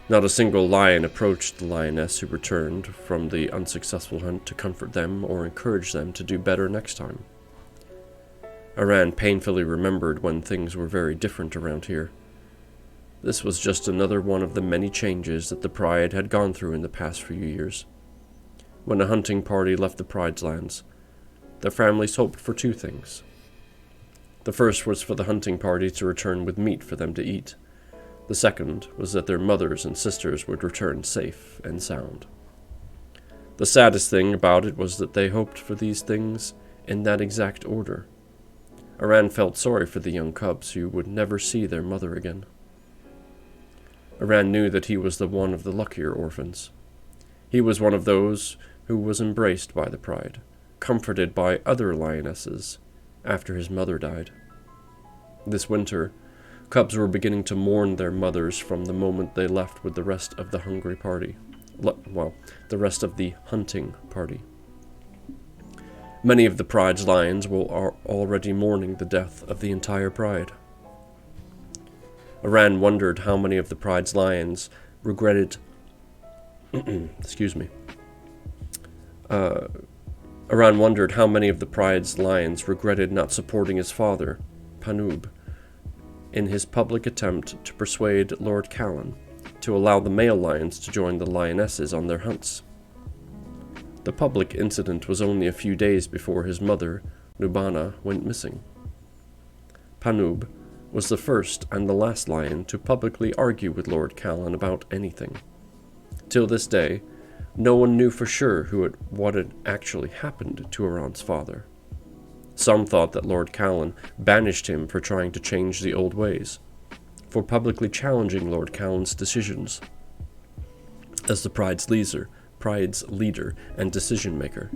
Not a single lion approached the lioness who returned from the unsuccessful hunt to comfort them or encourage them to do better next time. Aran painfully remembered when things were very different around here. This was just another one of the many changes that the Pride had gone through in the past few years. When a hunting party left the Pride's lands, their families hoped for 2 things. The first was for the hunting party to return with meat for them to eat. The second was that their mothers and sisters would return safe and sound. The saddest thing about it was that they hoped for these things in that exact order. Aran felt sorry for the young cubs who would never see their mother again. Aran knew that he was the one of the luckier orphans. He was one of those who was embraced by the Pride, comforted by other lionesses after his mother died. This winter, cubs were beginning to mourn their mothers from the moment they left with the rest of the the rest of the hunting party. Many of the Pride's lions are already mourning the death of the entire Pride. Aran wondered how many of the Pride's lions regretted Aran wondered how many of the Pride's lions regretted not supporting his father, Panub, in his public attempt to persuade Lord Callan to allow the male lions to join the lionesses on their hunts. The public incident was only a few days before his mother, Nubana, went missing. Panub was the first and the last lion to publicly argue with Lord Callan about anything. Till this day, no one knew for sure what had actually happened to Aran's father. Some thought that Lord Callan banished him for trying to change the old ways, for publicly challenging Lord Callan's decisions as the Pride's leader and decision-maker.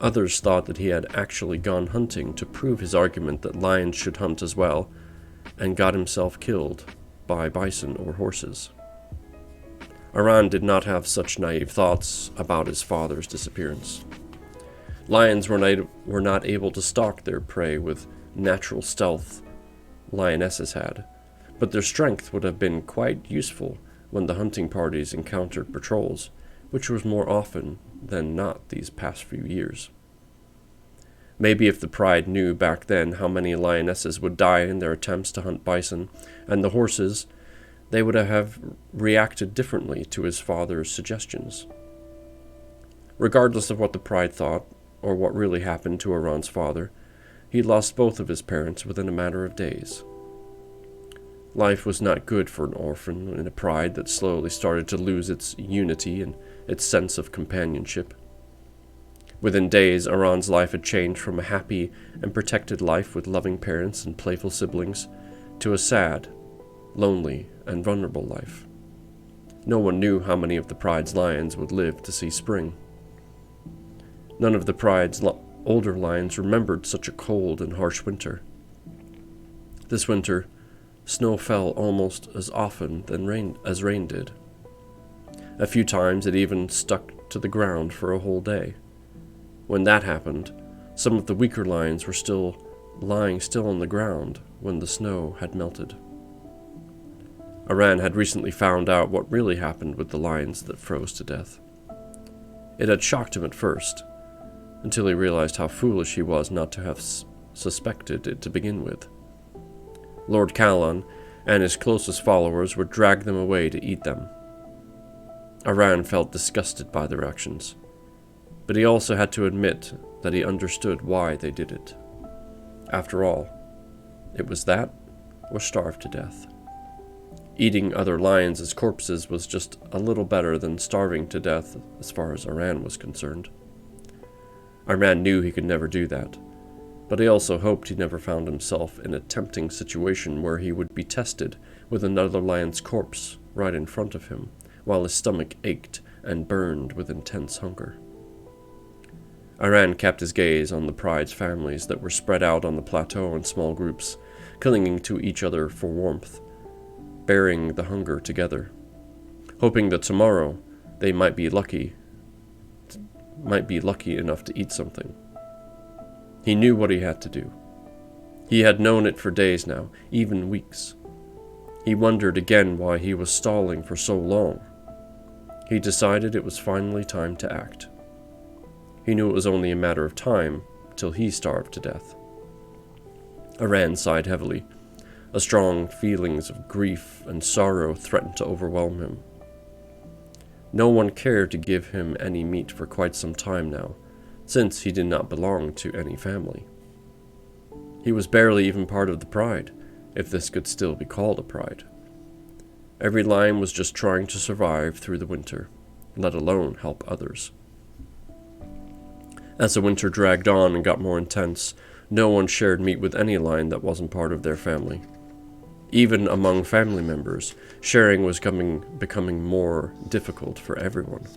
Others thought that he had actually gone hunting to prove his argument that lions should hunt as well, and got himself killed by bison or horses. Aran did not have such naive thoughts about his father's disappearance. Lions were not able to stalk their prey with natural stealth lionesses had, but their strength would have been quite useful when the hunting parties encountered patrols, which was more often than not these past few years. Maybe if the Pride knew back then how many lionesses would die in their attempts to hunt bison, and the horses, they would have reacted differently to his father's suggestions. Regardless of what the Pride thought, or what really happened to Iran's father, he lost both of his parents within a matter of days. Life was not good for an orphan in a Pride that slowly started to lose its unity and its sense of companionship. Within days, Iran's life had changed from a happy and protected life with loving parents and playful siblings to a sad, lonely, and vulnerable life. No one knew how many of the Pride's lions would live to see spring. None of the Pride's older lions remembered such a cold and harsh winter. This winter, snow fell almost as often as rain did. A few times it even stuck to the ground for a whole day. When that happened, some of the weaker lions were still lying on the ground when the snow had melted. Iran had recently found out what really happened with the lions that froze to death. It had shocked him at first, until he realized how foolish he was not to have suspected it to begin with. Lord Callan and his closest followers would drag them away to eat them. Iran felt disgusted by their actions, but he also had to admit that he understood why they did it. After all, it was that or starve to death. Eating other lions as corpses was just a little better than starving to death as far as Iran was concerned. Iran knew he could never do that, but he also hoped he never found himself in a tempting situation where he would be tested with another lion's corpse right in front of him, while his stomach ached and burned with intense hunger. Iran kept his gaze on the Pride's families that were spread out on the plateau in small groups, clinging to each other for warmth, bearing the hunger together, hoping that tomorrow they might be lucky enough to eat something. He knew what he had to do. He had known it for days now, even weeks. He wondered again why he was stalling for so long. He decided it was finally time to act. He knew it was only a matter of time till he starved to death. Iran sighed heavily. A strong feelings of grief and sorrow threatened to overwhelm him. No one cared to give him any meat for quite some time now, since he did not belong to any family. He was barely even part of the Pride, if this could still be called a Pride. Every lion was just trying to survive through the winter, let alone help others. As the winter dragged on and got more intense, no one shared meat with any lion that wasn't part of their family. Even among family members, sharing was becoming more difficult for everyone.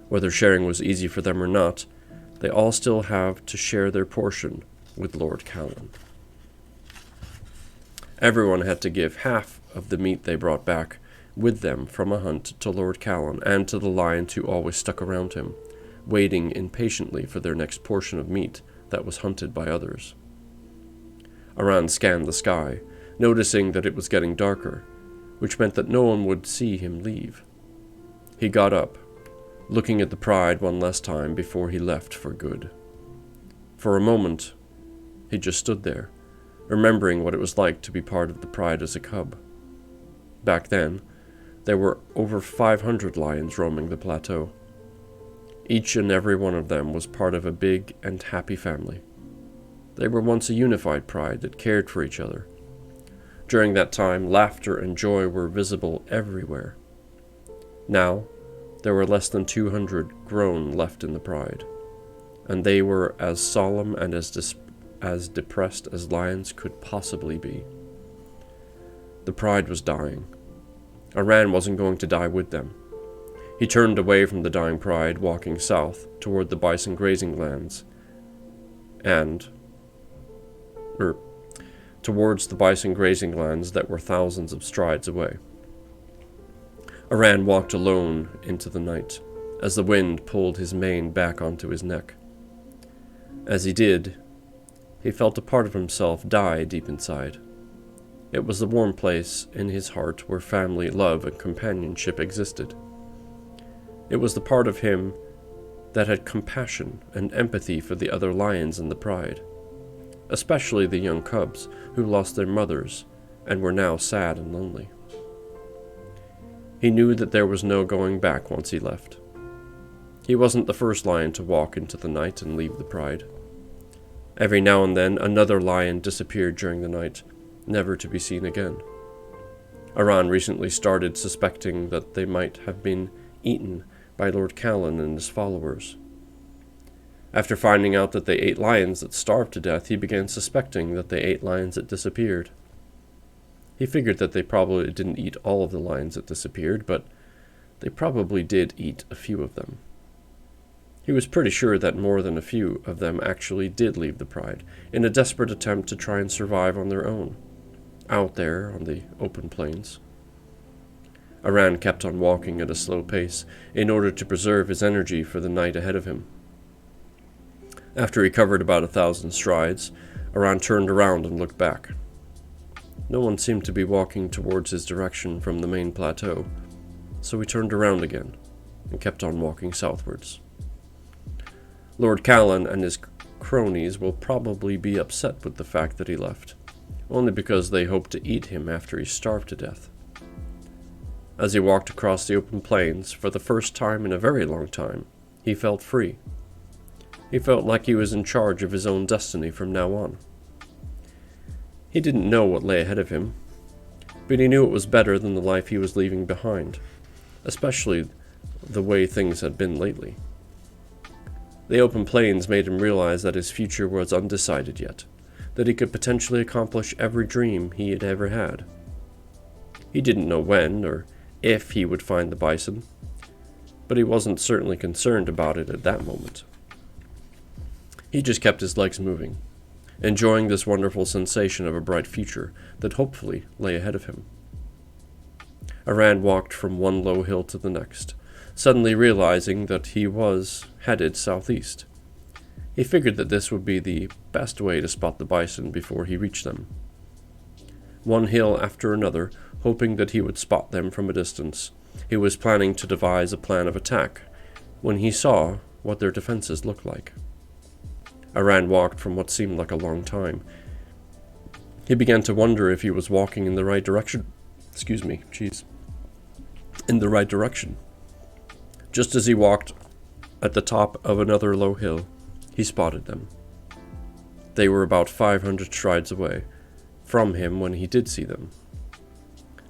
Whether sharing was easy for them or not, they all still have to share their portion with Lord Callan. Everyone had to give half of the meat they brought back with them from a hunt to Lord Callan and to the lions who always stuck around him, waiting impatiently for their next portion of meat that was hunted by others. Iran scanned the sky, noticing that it was getting darker, which meant that no one would see him leave. He got up, looking at the Pride one last time before he left for good. For a moment, he just stood there, remembering what it was like to be part of the Pride as a cub. Back then, there were over 500 lions roaming the plateau. Each and every one of them was part of a big and happy family. They were once a unified Pride that cared for each other. During that time, laughter and joy were visible everywhere. Now, there were less than 200 grown left in the Pride, and they were as solemn and as depressed as lions could possibly be. The Pride was dying. Iran wasn't going to die with them. He turned away from the dying Pride, walking south toward the bison grazing lands, towards the bison grazing lands that were thousands of strides away. Iran walked alone into the night, as the wind pulled his mane back onto his neck. As he did, he felt a part of himself die deep inside. It was the warm place in his heart where family, love, and companionship existed. It was the part of him that had compassion and empathy for the other lions in the pride, especially the young cubs who lost their mothers and were now sad and lonely. He knew that there was no going back once he left. He wasn't the first lion to walk into the night and leave the pride. Every now and then another lion disappeared during the night, never to be seen again. Aran recently started suspecting that they might have been eaten by Lord Callan and his followers. After finding out that they ate lions that starved to death, he began suspecting that they ate lions that disappeared. He figured that they probably didn't eat all of the lions that disappeared, but they probably did eat a few of them. He was pretty sure that more than a few of them actually did leave the pride, in a desperate attempt to try and survive on their own, out there on the open plains. Aran kept on walking at a slow pace, in order to preserve his energy for the night ahead of him. After he covered about 1,000 strides, Aran turned around and looked back. No one seemed to be walking towards his direction from the main plateau, so he turned around again and kept on walking southwards. Lord Callan and his cronies will probably be upset with the fact that he left, only because they hoped to eat him after he starved to death. As he walked across the open plains, for the first time in a very long time, he felt free. He felt like he was in charge of his own destiny from now on. He didn't know what lay ahead of him, but he knew it was better than the life he was leaving behind, especially the way things had been lately. The open plains made him realize that his future was undecided yet, that he could potentially accomplish every dream he had ever had. He didn't know when or if he would find the bison, but he wasn't certainly concerned about it at that moment. He just kept his legs moving, enjoying this wonderful sensation of a bright future that hopefully lay ahead of him. Aran walked from one low hill to the next, suddenly realizing that he was headed southeast. He figured that this would be the best way to spot the bison before he reached them. One hill after another, hoping that he would spot them from a distance, he was planning to devise a plan of attack when he saw what their defenses looked like. Aran walked from what seemed like a long time. He began to wonder if he was walking in the right direction. In the right direction. Just as he walked at the top of another low hill, he spotted them. They were about 500 strides away from him when he did see them.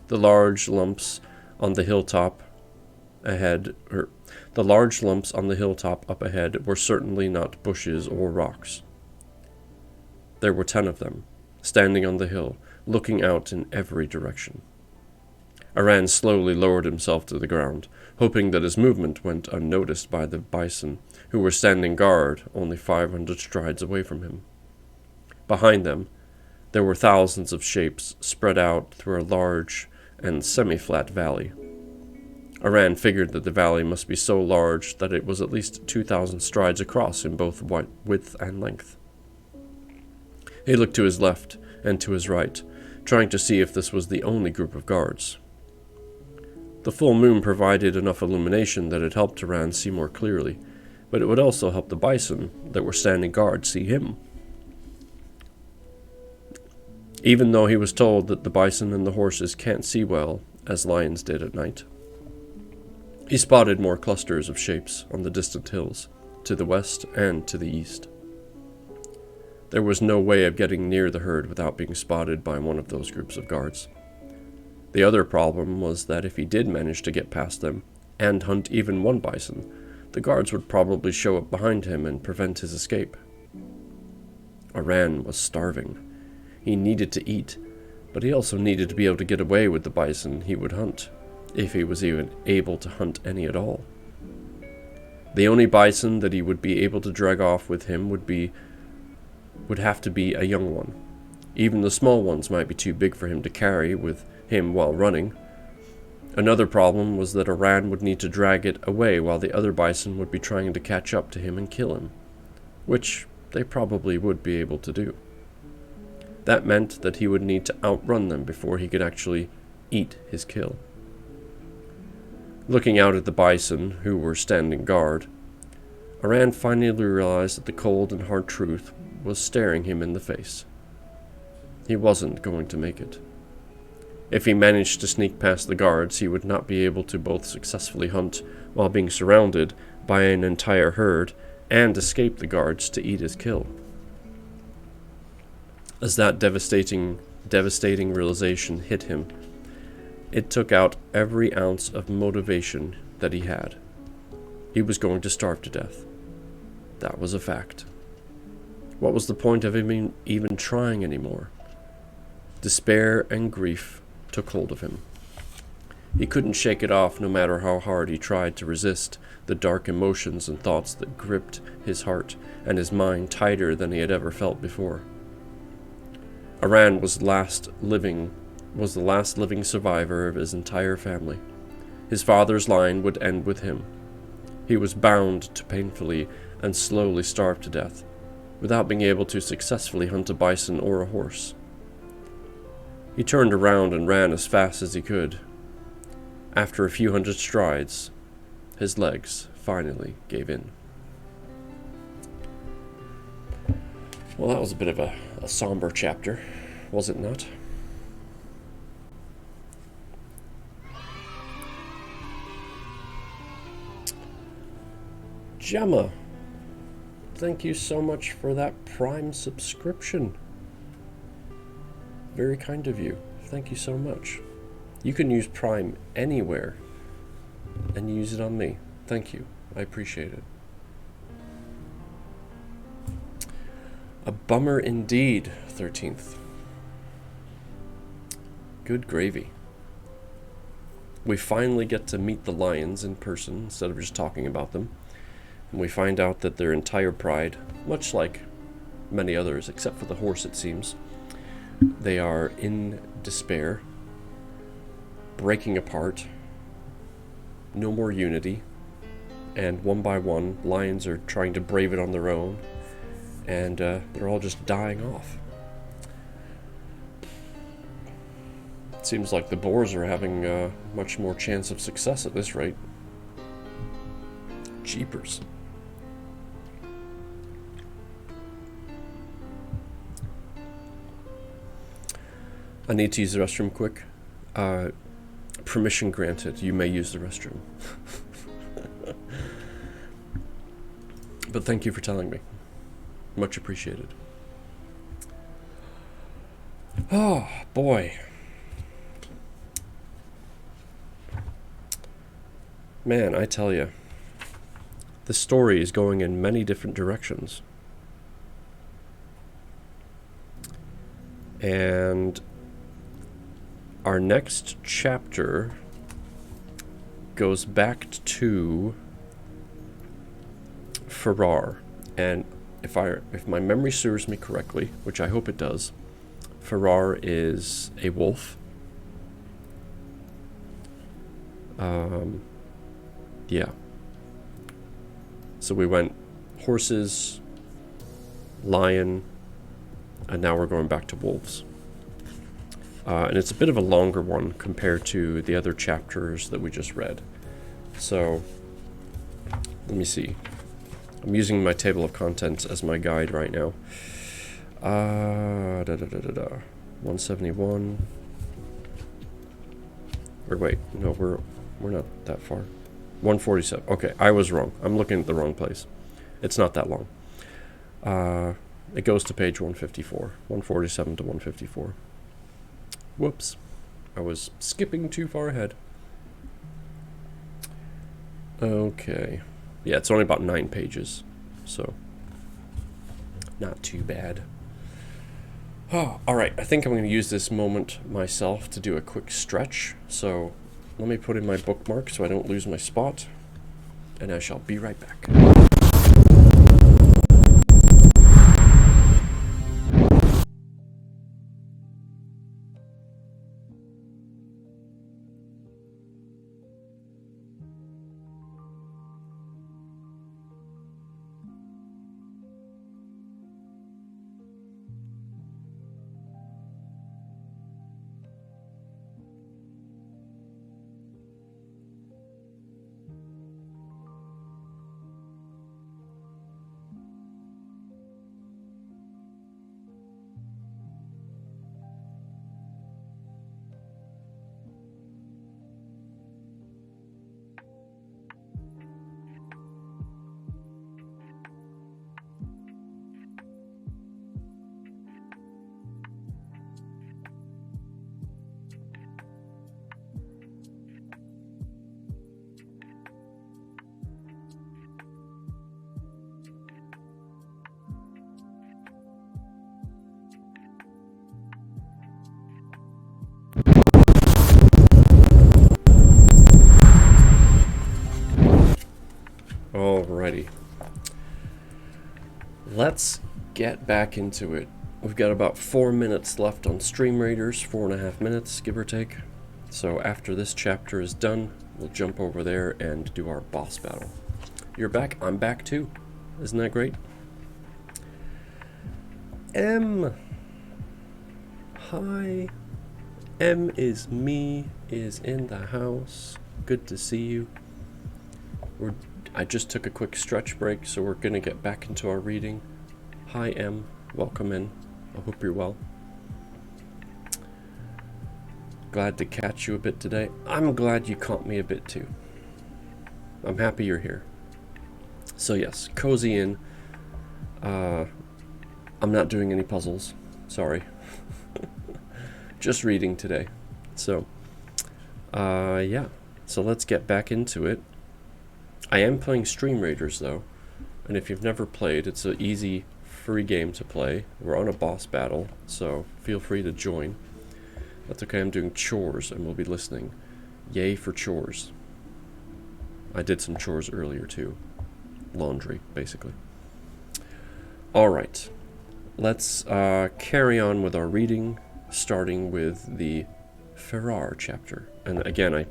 The large lumps on the hilltop up ahead were certainly not bushes or rocks. There were 10 of them, standing on the hill, looking out in every direction. Aran slowly lowered himself to the ground, hoping that his movement went unnoticed by the bison, who were standing guard only 500 strides away from him. Behind them, there were thousands of shapes spread out through a large and semi-flat valley. Aran figured that the valley must be so large that it was at least 2,000 strides across in both width and length. He looked to his left and to his right, trying to see if this was the only group of guards. The full moon provided enough illumination that it helped Aran see more clearly, but it would also help the bison that were standing guard see him. Even though he was told that the bison and the horses can't see well, as lions did at night. He spotted more clusters of shapes on the distant hills, to the west and to the east. There was no way of getting near the herd without being spotted by one of those groups of guards. The other problem was that if he did manage to get past them, and hunt even one bison, the guards would probably show up behind him and prevent his escape. Aran was starving. He needed to eat, but he also needed to be able to get away with the bison he would hunt, if he was even able to hunt any at all. The only bison that he would be able to drag off with him would have to be a young one. Even the small ones might be too big for him to carry with him while running. Another problem was that Aran would need to drag it away while the other bison would be trying to catch up to him and kill him, which they probably would be able to do. That meant that he would need to outrun them before he could actually eat his kill. Looking out at the bison, who were standing guard, Aran finally realized that the cold and hard truth was staring him in the face. He wasn't going to make it. If he managed to sneak past the guards, he would not be able to both successfully hunt while being surrounded by an entire herd and escape the guards to eat his kill. As that devastating realization hit him, it took out every ounce of motivation that he had. He was going to starve to death. That was a fact. What was the point of him even trying anymore? Despair and grief took hold of him. He couldn't shake it off no matter how hard he tried to resist the dark emotions and thoughts that gripped his heart and his mind tighter than he had ever felt before. Aran was the last living survivor of his entire family. His father's line would end with him. He was bound to painfully and slowly starve to death, without being able to successfully hunt a bison or a horse. He turned around and ran as fast as he could. After a few hundred strides, his legs finally gave in. Well, that was a bit of a somber chapter, was it not? Gemma, thank you so much for that Prime subscription. Very kind of you. Thank you so much. You can use Prime anywhere and use it on me. Thank you. I appreciate it. A bummer indeed, 13th. Good gravy. We finally get to meet the lions in person instead of just talking about them. And we find out that their entire pride, much like many others, except for the horse it seems, they are in despair, breaking apart, no more unity, and one by one, lions are trying to brave it on their own, and they're all just dying off. It seems like the boars are having much more chance of success at this rate. Jeepers. I need to use the restroom quick. Permission granted. You may use the restroom. But thank you for telling me. Much appreciated. Oh, boy. Man, I tell you, the story is going in many different directions. And our next chapter goes back to Farrar, and if my memory serves me correctly, which I hope it does, Farrar is a wolf. Yeah. So we went horses, lion, and now we're going back to wolves. And it's a bit of a longer one compared to the other chapters that we just read. So, let me see. I'm using my table of contents as my guide right now. 171. Or wait, no, we're not that far. 147. Okay, I was wrong. I'm looking at the wrong place. It's not that long. It goes to page 154. 147 to 154. Whoops. I was skipping too far ahead. Okay. Yeah, it's only about 9 pages, so not too bad. Oh, alright, I think I'm going to use this moment myself to do a quick stretch, so let me put in my bookmark so I don't lose my spot, and I shall be right back. let's get back into it. We've got about 4 minutes left on Stream Raiders, 4.5 minutes, give or take. So after this chapter is done, we'll jump over there and do our boss battle. You're back, I'm back too. Isn't that great? M. Hi. M is me, is in the house. Good to see you. I just took a quick stretch break, so we're gonna get back into our reading. Hi M, welcome in. I hope you're well. Glad to catch you a bit today. I'm glad you caught me a bit too. I'm happy you're here. So yes, cozy in. I'm not doing any puzzles. Sorry. Just reading today. So, yeah. So let's get back into it. I am playing Stream Raiders though, and if you've never played, it's an easy, free game to play. We're on a boss battle, so feel free to join. That's okay, I'm doing chores and we'll be listening. Yay for chores. I did some chores earlier too. Laundry, basically. Alright, let's carry on with our reading, starting with the Farrar chapter. And again, I'm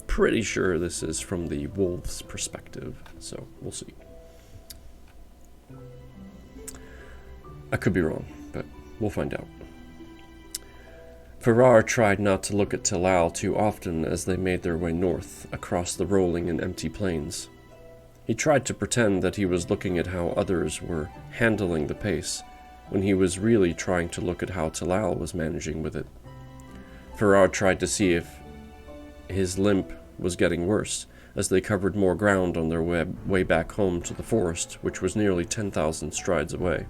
pretty sure this is from the wolves' perspective, so we'll see. I could be wrong, but we'll find out. Farrar tried not to look at Talal too often as they made their way north, across the rolling and empty plains. He tried to pretend that he was looking at how others were handling the pace, when he was really trying to look at how Talal was managing with it. Farrar tried to see if his limp was getting worse, as they covered more ground on their way back home to the forest, which was nearly 10,000 strides away.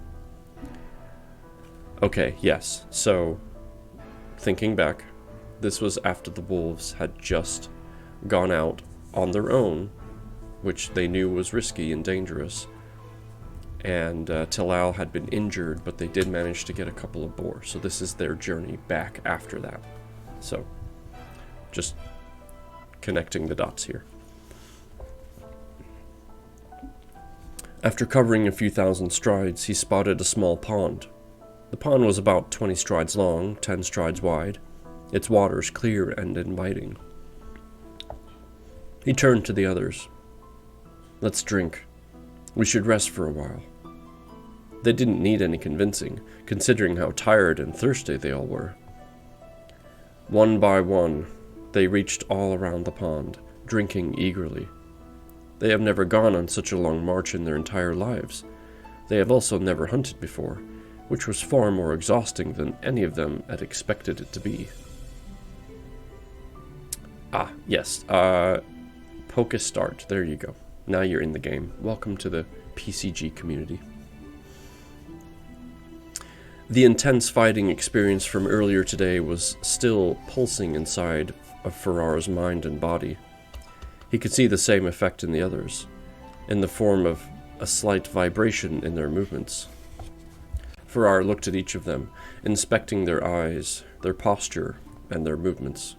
Okay, yes, so, thinking back, this was after the wolves had just gone out on their own, which they knew was risky and dangerous, and Talal had been injured, but they did manage to get a couple of boar, so this is their journey back after that. So, just connecting the dots here. After covering a few thousand strides, he spotted a small pond. The pond was about 20 strides long, 10 strides wide, its waters clear and inviting. He turned to the others. Let's drink. We should rest for a while. They didn't need any convincing, considering how tired and thirsty they all were. One by one, they reached all around the pond, drinking eagerly. They have never gone on such a long march in their entire lives. They have also never hunted before, which was far more exhausting than any of them had expected it to be. Ah, yes, Poke start, there you go. Now you're in the game. Welcome to the PCG community. The intense fighting experience from earlier today was still pulsing inside of Farrar's mind and body. He could see the same effect in the others, in the form of a slight vibration in their movements. Farrar looked at each of them, inspecting their eyes, their posture, and their movements.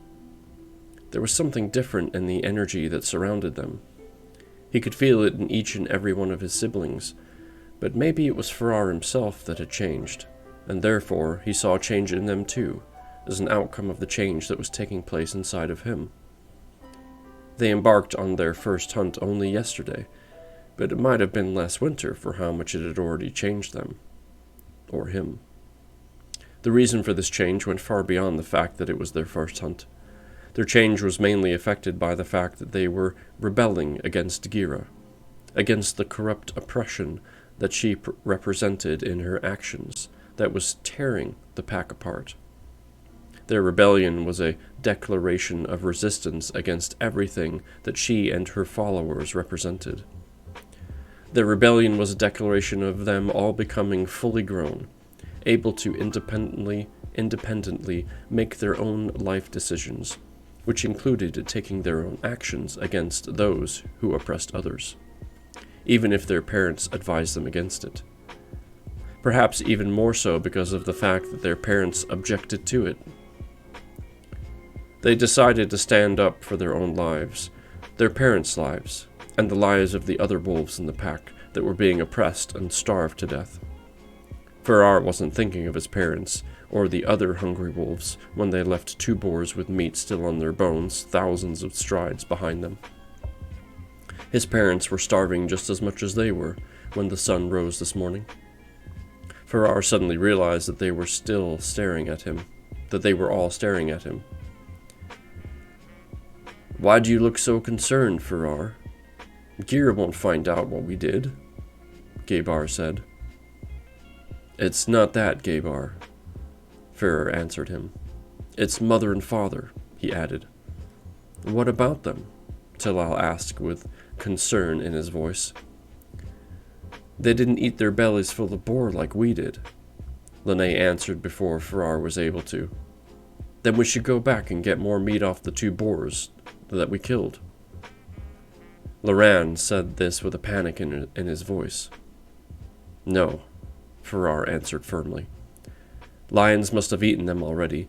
There was something different in the energy that surrounded them. He could feel it in each and every one of his siblings, but maybe it was Farrar himself that had changed, and therefore he saw a change in them too, as an outcome of the change that was taking place inside of him. They embarked on their first hunt only yesterday, but it might have been last winter for how much it had already changed them. Or him. The reason for this change went far beyond the fact that it was their first hunt. Their change was mainly affected by the fact that they were rebelling against Gira, against the corrupt oppression that she represented in her actions, that was tearing the pack apart. Their rebellion was a declaration of resistance against everything that she and her followers represented. Their rebellion was a declaration of them all becoming fully grown, able to independently make their own life decisions, which included taking their own actions against those who oppressed others, even if their parents advised them against it. Perhaps even more so because of the fact that their parents objected to it. They decided to stand up for their own lives, their parents' lives, and the lives of the other wolves in the pack that were being oppressed and starved to death. Farrar wasn't thinking of his parents or the other hungry wolves when they left 2 boars with meat still on their bones, thousands of strides behind them. His parents were starving just as much as they were when the sun rose this morning. Farrar suddenly realized that they were still staring at him, that they were all staring at him. "Why do you look so concerned, Farrar? Gira won't find out what we did," Gabar said. "It's not that, Gabar," Farrar answered him. "It's mother and father," he added. "What about them?" Talal asked with concern in his voice. "They didn't eat their bellies full of boar like we did," Lene answered before Farrar was able to. "Then we should go back and get more meat off the 2 boars that we killed." Loran said this with a panic in his voice. "No," Farrar answered firmly. "Lions must have eaten them already,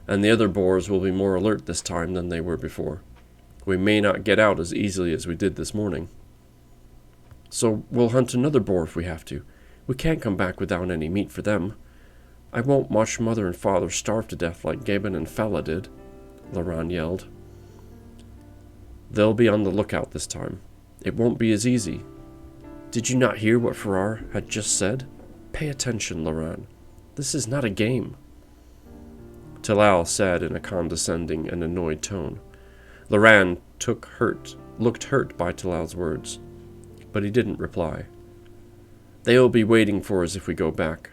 and the other boars will be more alert this time than they were before. We may not get out as easily as we did this morning. So we'll hunt another boar if we have to. We can't come back without any meat for them. I won't watch mother and father starve to death like Gaben and Fella did," Loran yelled. "They'll be on the lookout this time. It won't be as easy. Did you not hear what Farrar had just said? Pay attention, Loran. This is not a game." Talal said in a condescending and annoyed tone. Loran looked hurt by Talal's words, but he didn't reply. "They will be waiting for us if we go back,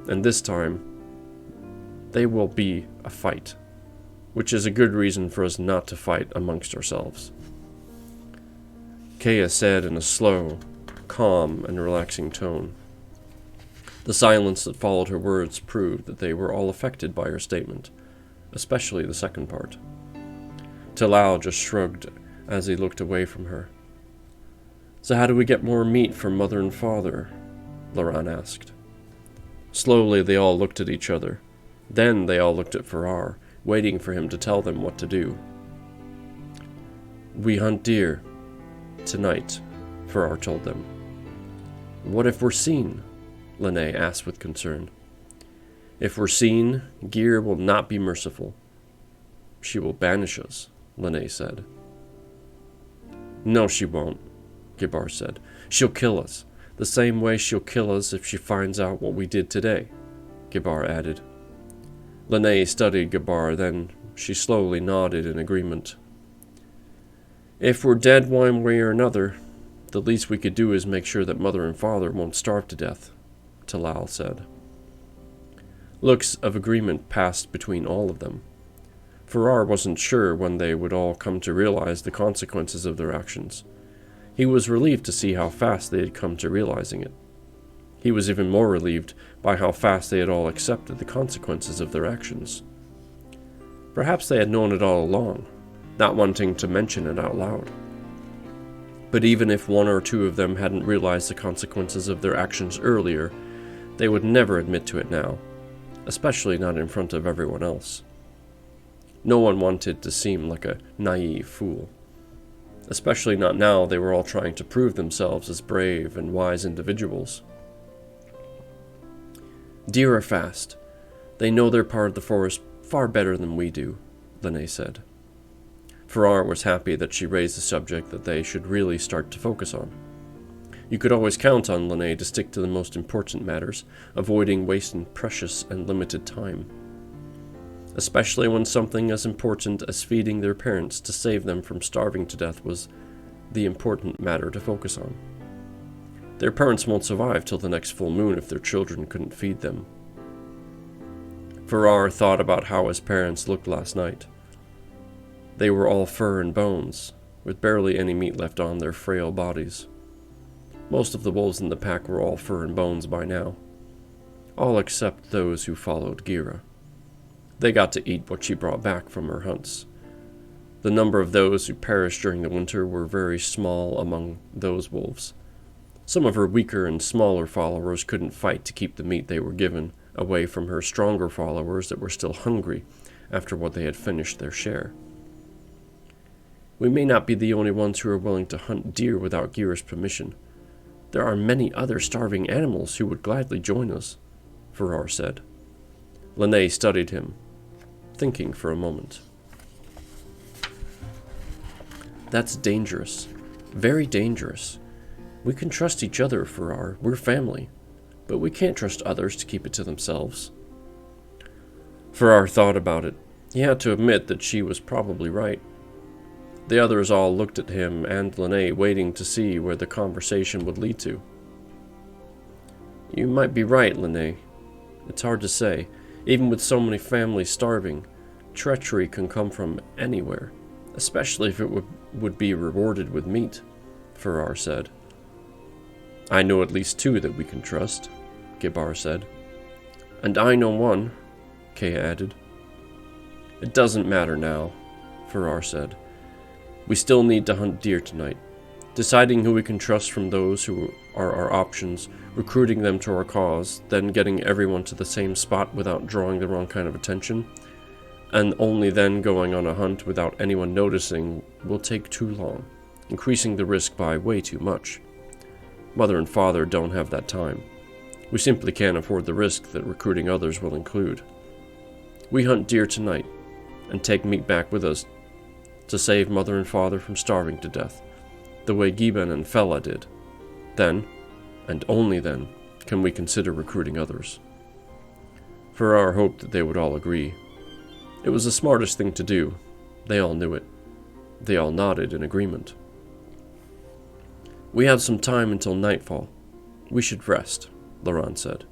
and this time they will be a fight, which is a good reason for us not to fight amongst ourselves." Kea said in a slow, calm, and relaxing tone. The silence that followed her words proved that they were all affected by her statement, especially the second part. Talal just shrugged as he looked away from her. "So how do we get more meat from mother and father?" Loran asked. Slowly they all looked at each other. Then they all looked at Farrar, waiting for him to tell them what to do. "We hunt deer. Tonight," Farrar told them. "What if we're seen?" Lene asked with concern. "If we're seen, Gira will not be merciful. She will banish us," Lene said. "No, she won't," Gabar said. "She'll kill us, the same way she'll kill us if she finds out what we did today," Gabar added. Lene studied Gabar, then she slowly nodded in agreement. "If we're dead one way or another, the least we could do is make sure that mother and father won't starve to death," Talal said. Looks of agreement passed between all of them. Farrar wasn't sure when they would all come to realize the consequences of their actions. He was relieved to see how fast they had come to realizing it. He was even more relieved by how fast they had all accepted the consequences of their actions. Perhaps they had known it all along, not wanting to mention it out loud. But even if 1 or 2 of them hadn't realized the consequences of their actions earlier, they would never admit to it now, especially not in front of everyone else. No one wanted to seem like a naive fool. Especially not now they were all trying to prove themselves as brave and wise individuals. "Deer are fast. They know their part of the forest far better than we do," Lene said. Farrar was happy that she raised the subject that they should really start to focus on. You could always count on Lene to stick to the most important matters, avoiding wasting precious and limited time. Especially when something as important as feeding their parents to save them from starving to death was the important matter to focus on. Their parents won't survive till the next full moon if their children couldn't feed them. Farrar thought about how his parents looked last night. They were all fur and bones, with barely any meat left on their frail bodies. Most of the wolves in the pack were all fur and bones by now, all except those who followed Gira. They got to eat what she brought back from her hunts. The number of those who perished during the winter were very small among those wolves. Some of her weaker and smaller followers couldn't fight to keep the meat they were given away from her stronger followers that were still hungry after what they had finished their share. "We may not be the only ones who are willing to hunt deer without Gira's permission. There are many other starving animals who would gladly join us, Farrar said. Lene studied him, thinking for a moment. That's dangerous. Very dangerous. We can trust each other, Farrar. We're family. But we can't trust others to keep it to themselves. Farrar thought about it. He had to admit that she was probably right. The others all looked at him and Lene, waiting to see where the conversation would lead to. You might be right, Lene. It's hard to say. Even with so many families starving, treachery can come from anywhere, especially if it would be rewarded with meat, Farrar said. I know at least 2 that we can trust, Gibar said. And I know 1, Kay added. It doesn't matter now, Farrar said. We still need to hunt deer tonight. Deciding who we can trust from those who are our options, recruiting them to our cause, then getting everyone to the same spot without drawing the wrong kind of attention, and only then going on a hunt without anyone noticing will take too long, increasing the risk by way too much. Mother and father don't have that time. We simply can't afford the risk that recruiting others will include. We hunt deer tonight, and take meat back with us to save mother and father from starving to death, the way Giben and Fella did. Then, and only then, can we consider recruiting others. Farrar hoped that they would all agree. It was the smartest thing to do. They all knew it. They all nodded in agreement. We have some time until nightfall. We should rest, Laurent said.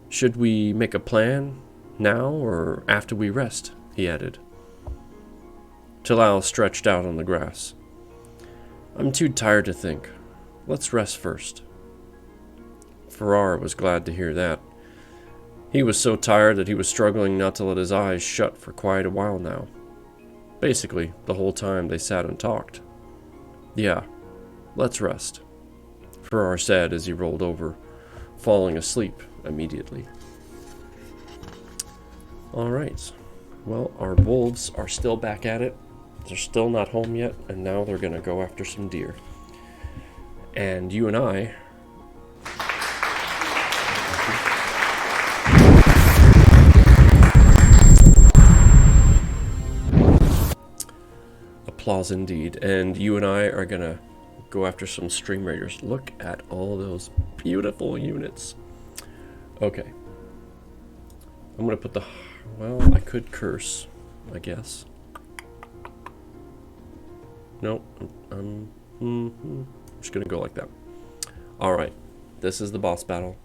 Should we make a plan now or after we rest? He added. Talal stretched out on the grass. I'm too tired to think. Let's rest first. Farrar was glad to hear that. He was so tired that he was struggling not to let his eyes shut for quite a while now. Basically, the whole time they sat and talked. Yeah, let's rest, Farrar said as he rolled over, falling asleep immediately. Alright, well, our wolves are still back at it. They're still not home yet, and now they're going to go after some deer. And you and I... Applause indeed. And you and I are going to go after some Stream Raiders. Look at all those beautiful units. Okay. I'm going to put the... Well, I could curse, I guess. Nope. I'm just going to go like that. Alright. This is the boss battle.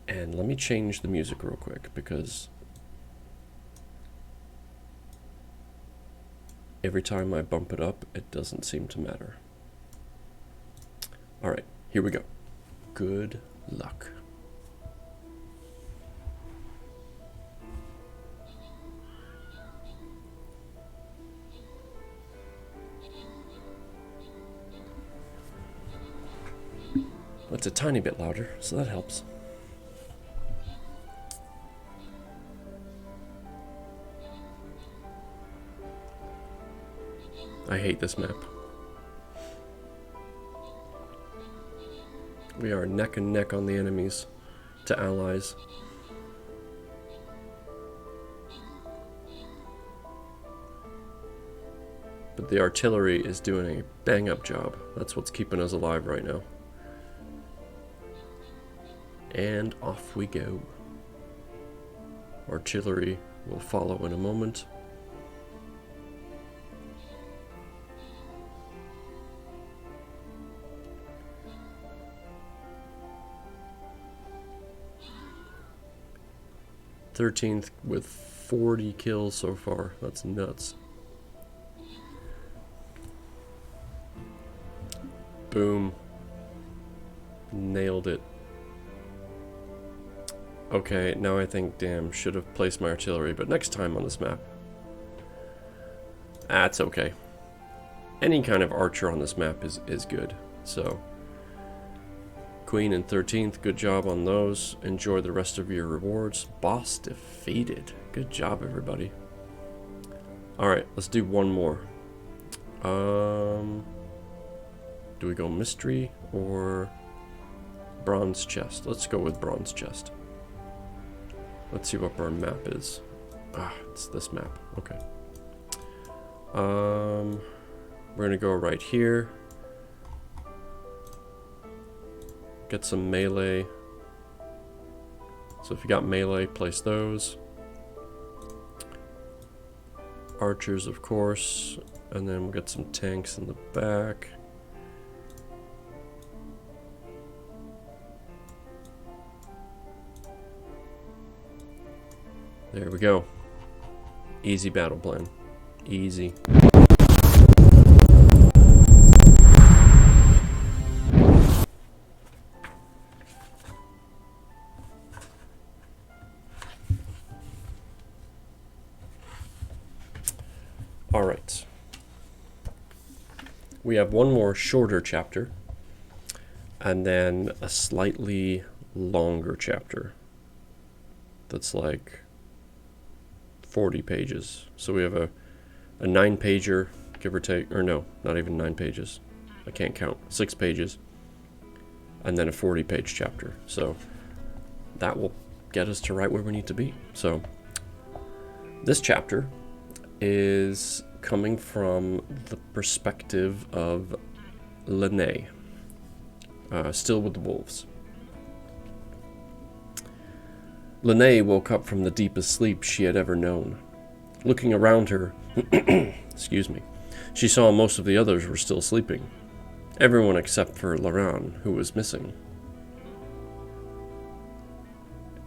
And let me change the music real quick, because every time I bump it up, it doesn't seem to matter. Alright, here we go. Good luck. It's a tiny bit louder, so that helps. I hate this map. We are neck and neck on the enemies to allies. But the artillery is doing a bang-up job. That's what's keeping us alive right now. And off we go. Artillery will follow in a moment. '13th with 40 kills so far. That's nuts. Boom. Nailed it. Okay, now I think, damn, should have placed my artillery, but next time on this map. That's okay. Any kind of archer on this map is good, so. Queen and 13th, good job on those. Enjoy the rest of your rewards. Boss defeated. Good job, everybody. Alright, let's do one more. Do we go mystery or bronze chest? Let's go with bronze chest. Let's see what our map is. Ah, it's this map. Okay. We're gonna go right here. Get some melee. So if you got melee, place those. Archers, of course. And then we'll get some tanks in the back. There we go. Easy battle plan. Easy. Alright. We have one more shorter chapter, and then a slightly longer chapter that's like 40 pages. So we have a 9-pager, give or take, or no, not even 9 pages. I can't count. 6 pages. And then a 40-page chapter. So that will get us to right where we need to be. So this chapter is coming from the perspective of Lene, still with the wolves. Lene woke up from the deepest sleep she had ever known. Looking around her, excuse me, she saw most of the others were still sleeping. Everyone except for Laran, who was missing.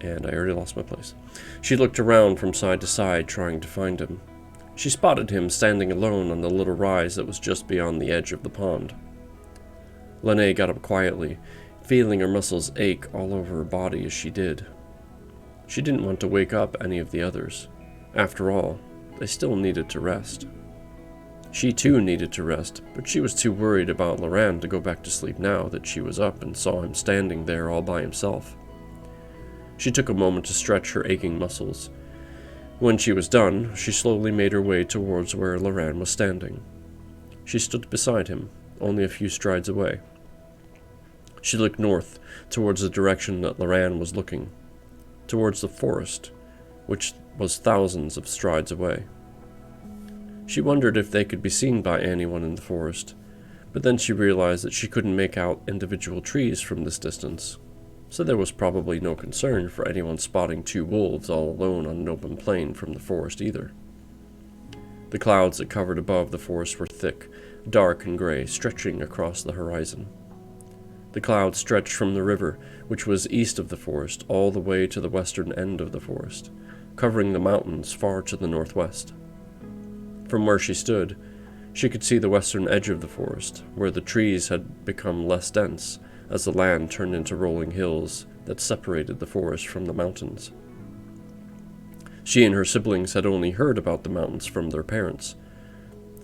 And I already lost my place. She looked around from side to side, trying to find him. She spotted him standing alone on the little rise that was just beyond the edge of the pond. Lene got up quietly, feeling her muscles ache all over her body as she did. She didn't want to wake up any of the others. After all, they still needed to rest. She too needed to rest, but she was too worried about Laran to go back to sleep now that she was up and saw him standing there all by himself. She took a moment to stretch her aching muscles. When she was done, she slowly made her way towards where Laran was standing. She stood beside him, only a few strides away. She looked north, towards the direction that Laran was looking, towards the forest, which was thousands of strides away. She wondered if they could be seen by anyone in the forest, but then she realized that she couldn't make out individual trees from this distance, so there was probably no concern for anyone spotting 2 wolves all alone on an open plain from the forest either. The clouds that covered above the forest were thick, dark and gray, stretching across the horizon. The clouds stretched from the river, which was east of the forest, all the way to the western end of the forest, covering the mountains far to the northwest. From where she stood, she could see the western edge of the forest, where the trees had become less dense as the land turned into rolling hills that separated the forest from the mountains. She and her siblings had only heard about the mountains from their parents.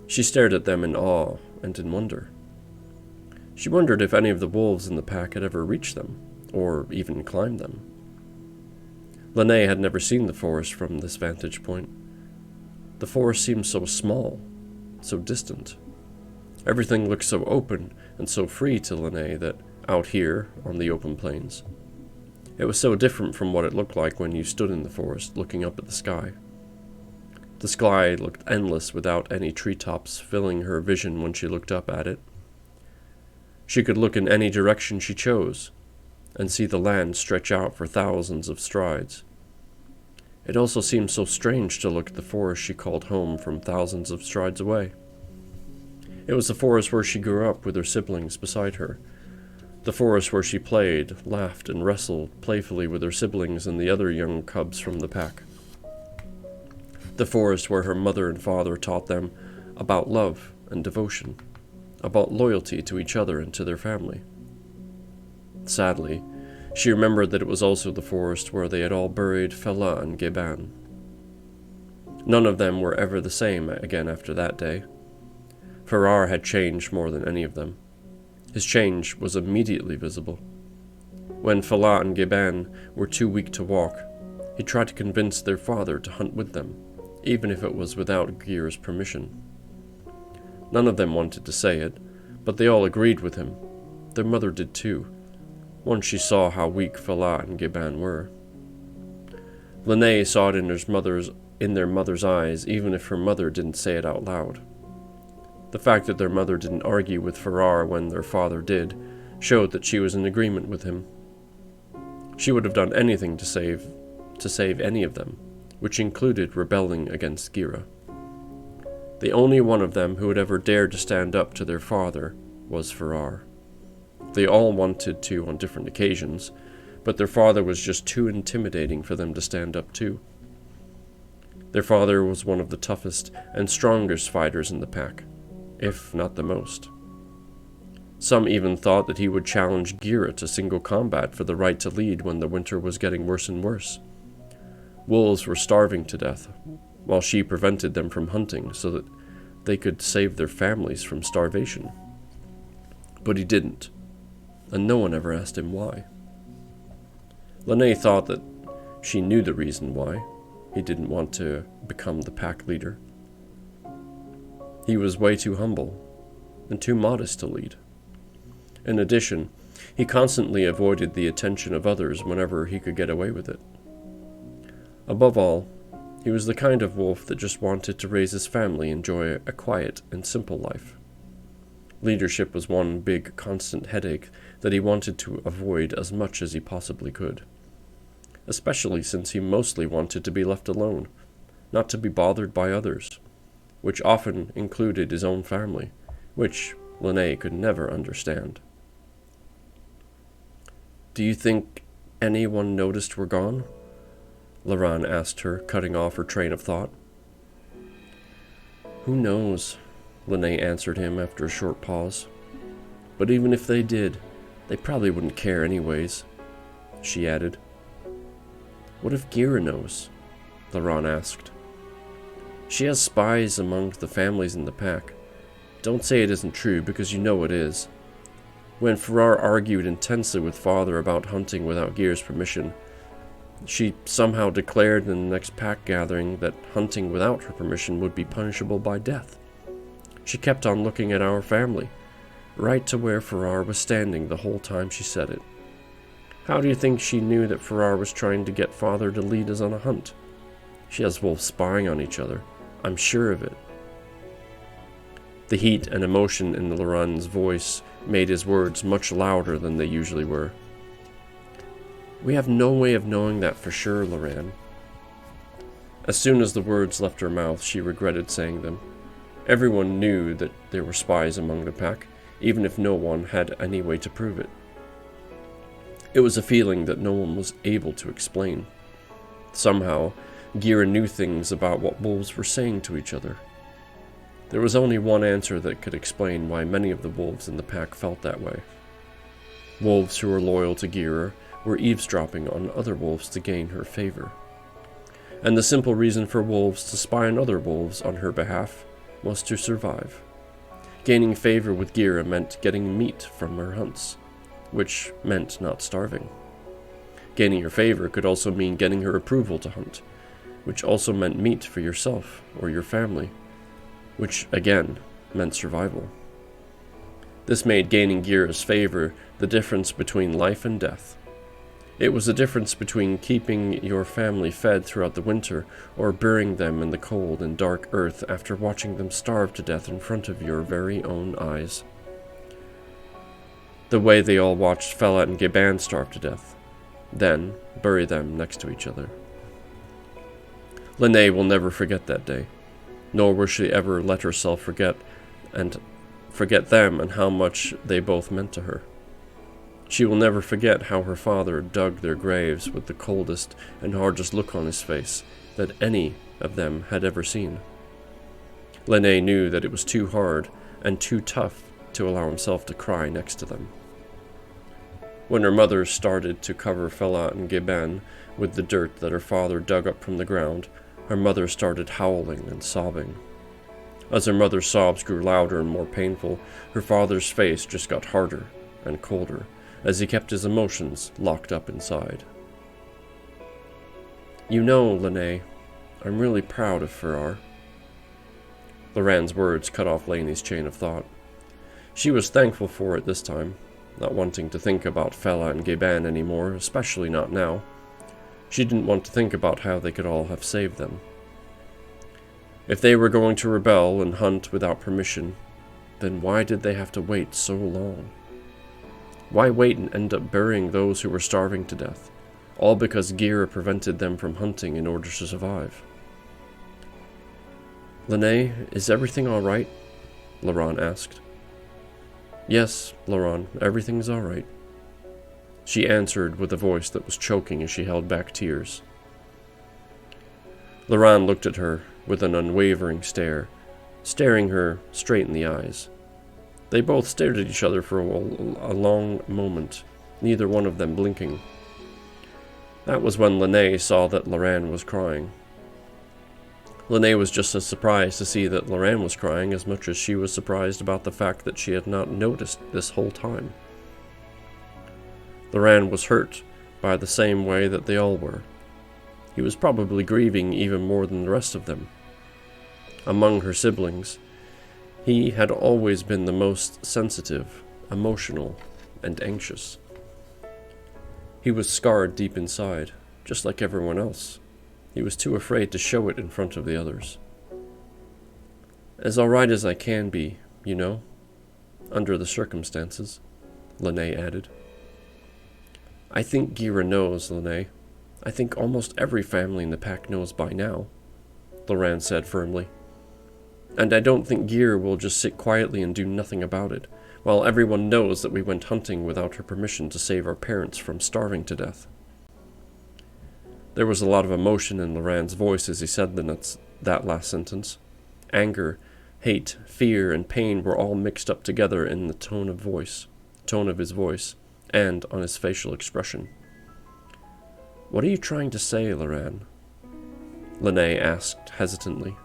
She stared at them in awe and in wonder. She wondered if any of the wolves in the pack had ever reached them, or even climbed them. Lene had never seen the forest from this vantage point. The forest seemed so small, so distant. Everything looked so open and so free to Lene that out here on the open plains, it was so different from what it looked like when you stood in the forest looking up at the sky. The sky looked endless without any treetops filling her vision when she looked up at it. She could look in any direction she chose and see the land stretch out for thousands of strides. It also seemed so strange to look at the forest she called home from thousands of strides away. It was the forest where she grew up with her siblings beside her, the forest where she played, laughed, and wrestled playfully with her siblings and the other young cubs from the pack. The forest where her mother and father taught them about love and devotion, about loyalty to each other and to their family. Sadly, she remembered that it was also the forest where they had all buried Fela and Geban. None of them were ever the same again after that day. Farrar had changed more than any of them. His change was immediately visible. When Fela and Geban were too weak to walk, he tried to convince their father to hunt with them, even if it was without Gyr's permission. None of them wanted to say it, but they all agreed with him. Their mother did too, once she saw how weak Fela and Giban were. Lene saw it in their mother's eyes, even if her mother didn't say it out loud. The fact that their mother didn't argue with Farrar when their father did showed that she was in agreement with him. She would have done anything to save any of them, which included rebelling against Gira. The only one of them who had ever dared to stand up to their father was Farrar. They all wanted to on different occasions, but their father was just too intimidating for them to stand up to. Their father was one of the toughest and strongest fighters in the pack, if not the most. Some even thought that he would challenge Gira to single combat for the right to lead when the winter was getting worse and worse. Wolves were starving to death, while she prevented them from hunting so that they could save their families from starvation. But he didn't, and no one ever asked him why. Lene thought that she knew the reason why he didn't want to become the pack leader. He was way too humble and too modest to lead. In addition, he constantly avoided the attention of others whenever he could get away with it. Above all, he was the kind of wolf that just wanted to raise his family and enjoy a quiet and simple life. Leadership was one big, constant headache that he wanted to avoid as much as he possibly could, especially since he mostly wanted to be left alone, not to be bothered by others, which often included his own family, which Lene could never understand. "Do you think anyone noticed we're gone?" Laran asked her, cutting off her train of thought. "Who knows?" Lene answered him after a short pause. "But even if they did, they probably wouldn't care anyways," she added. "What if Gira knows?" Laran asked. "She has spies among the families in the pack. Don't say it isn't true, because you know it is. When Farrar argued intensely with Father about hunting without Gira's permission, she somehow declared in the next pack gathering that hunting without her permission would be punishable by death. She kept on looking at our family, right to where Farrar was standing the whole time she said it. How do you think she knew that Farrar was trying to get Father to lead us on a hunt? She has wolves spying on each other. I'm sure of it." The heat and emotion in Laran's voice made his words much louder than they usually were. "We have no way of knowing that for sure, Laran." As soon as the words left her mouth, she regretted saying them. Everyone knew that there were spies among the pack, even if no one had any way to prove it. It was a feeling that no one was able to explain. Somehow, Gira knew things about what wolves were saying to each other. There was only one answer that could explain why many of the wolves in the pack felt that way. Wolves who were loyal to Gira were eavesdropping on other wolves to gain her favor. And the simple reason for wolves to spy on other wolves on her behalf was to survive. Gaining favor with Gira meant getting meat from her hunts, which meant not starving. Gaining her favor could also mean getting her approval to hunt, which also meant meat for yourself or your family, which again meant survival. This made gaining Gira's favor the difference between life and death. It was the difference between keeping your family fed throughout the winter or burying them in the cold and dark earth after watching them starve to death in front of your very own eyes. The way they all watched Fela and Giban starve to death, then bury them next to each other. Lene will never forget that day, nor will she ever let herself forget them and how much they both meant to her. She will never forget how her father dug their graves with the coldest and hardest look on his face that any of them had ever seen. Lene knew that it was too hard and too tough to allow himself to cry next to them. When her mother started to cover Fela and Giban with the dirt that her father dug up from the ground, her mother started howling and sobbing. As her mother's sobs grew louder and more painful, her father's face just got harder and colder as he kept his emotions locked up inside. "You know, Lene, I'm really proud of Farrar." Laran's words cut off Lainey's chain of thought. She was thankful for it this time, not wanting to think about Fela and Gaban anymore, especially not now. She didn't want to think about how they could all have saved them. If they were going to rebel and hunt without permission, then why did they have to wait so long? Why wait and end up burying those who were starving to death, all because Gira prevented them from hunting in order to survive? "Lene, is everything all right?" Laran asked. "Yes, Laran, everything's all right," she answered with a voice that was choking as she held back tears. Laran looked at her with an unwavering stare, staring her straight in the eyes. They both stared at each other for a long moment, neither one of them blinking. That was when Lene saw that Laran was crying. Lene was just as surprised to see that Laran was crying as much as she was surprised about the fact that she had not noticed this whole time. Laran was hurt by the same way that they all were. He was probably grieving even more than the rest of them. Among her siblings, he had always been the most sensitive, emotional, and anxious. He was scarred deep inside, just like everyone else. He was too afraid to show it in front of the others. "As all right as I can be, you know, under the circumstances," Lene added. "I think Gira knows, Lene. I think almost every family in the pack knows by now," Laran said firmly. "And I don't think Gira will just sit quietly and do nothing about it, while everyone knows that we went hunting without her permission to save our parents from starving to death." There was a lot of emotion in Laran's voice as he said that last sentence. Anger, hate, fear, and pain were all mixed up together in the tone of his voice, and on his facial expression. "What are you trying to say, Laran?" Lene asked hesitantly.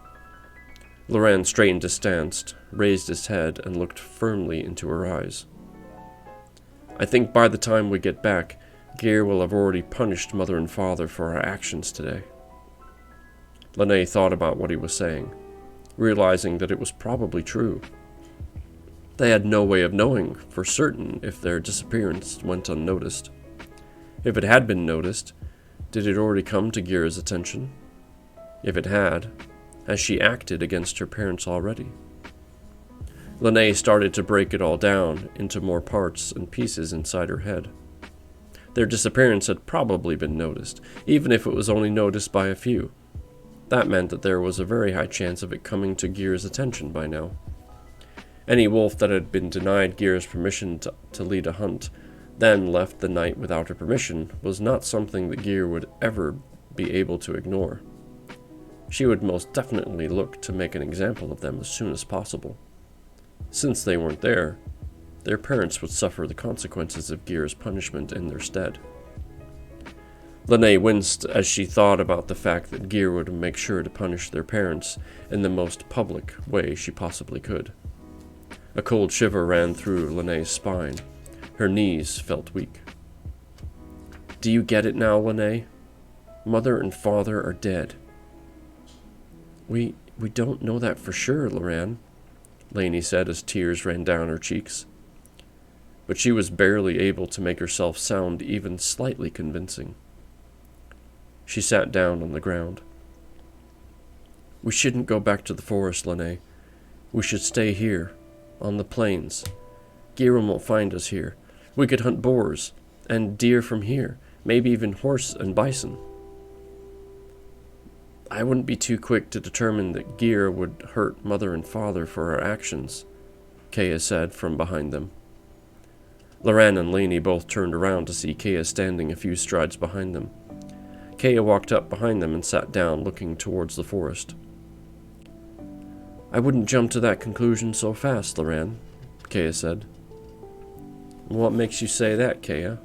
Laran straightened his stance, raised his head, and looked firmly into her eyes. "I think by the time we get back, Gira will have already punished Mother and Father for our actions today." Lene thought about what he was saying, realizing that it was probably true. They had no way of knowing for certain if their disappearance went unnoticed. If it had been noticed, did it already come to Gira's attention? If it had, has she acted against her parents already? Lene started to break it all down into more parts and pieces inside her head. Their disappearance had probably been noticed, even if it was only noticed by a few. That meant that there was a very high chance of it coming to Gira's attention by now. Any wolf that had been denied Gira's permission to lead a hunt, then left the night without her permission, was not something that Gira would ever be able to ignore. She would most definitely look to make an example of them as soon as possible. Since they weren't there, their parents would suffer the consequences of Gira's punishment in their stead. Lene winced as she thought about the fact that Gira would make sure to punish their parents in the most public way she possibly could. A cold shiver ran through Lene's spine. Her knees felt weak. "Do you get it now, Lene? Mother and Father are dead." We don't know that for sure, Laran," Lainey said as tears ran down her cheeks. But she was barely able to make herself sound even slightly convincing. She sat down on the ground. "We shouldn't go back to the forest, Lene. We should stay here, on the plains. Gira won't find us here. We could hunt boars, and deer from here, maybe even horse and bison." "I wouldn't be too quick to determine that Gira would hurt Mother and Father for our actions," Kea said from behind them. Laran and Lainey both turned around to see Kea standing a few strides behind them. Kea walked up behind them and sat down, looking towards the forest. "I wouldn't jump to that conclusion so fast, Laran," Kea said. "What makes you say that, Kea?"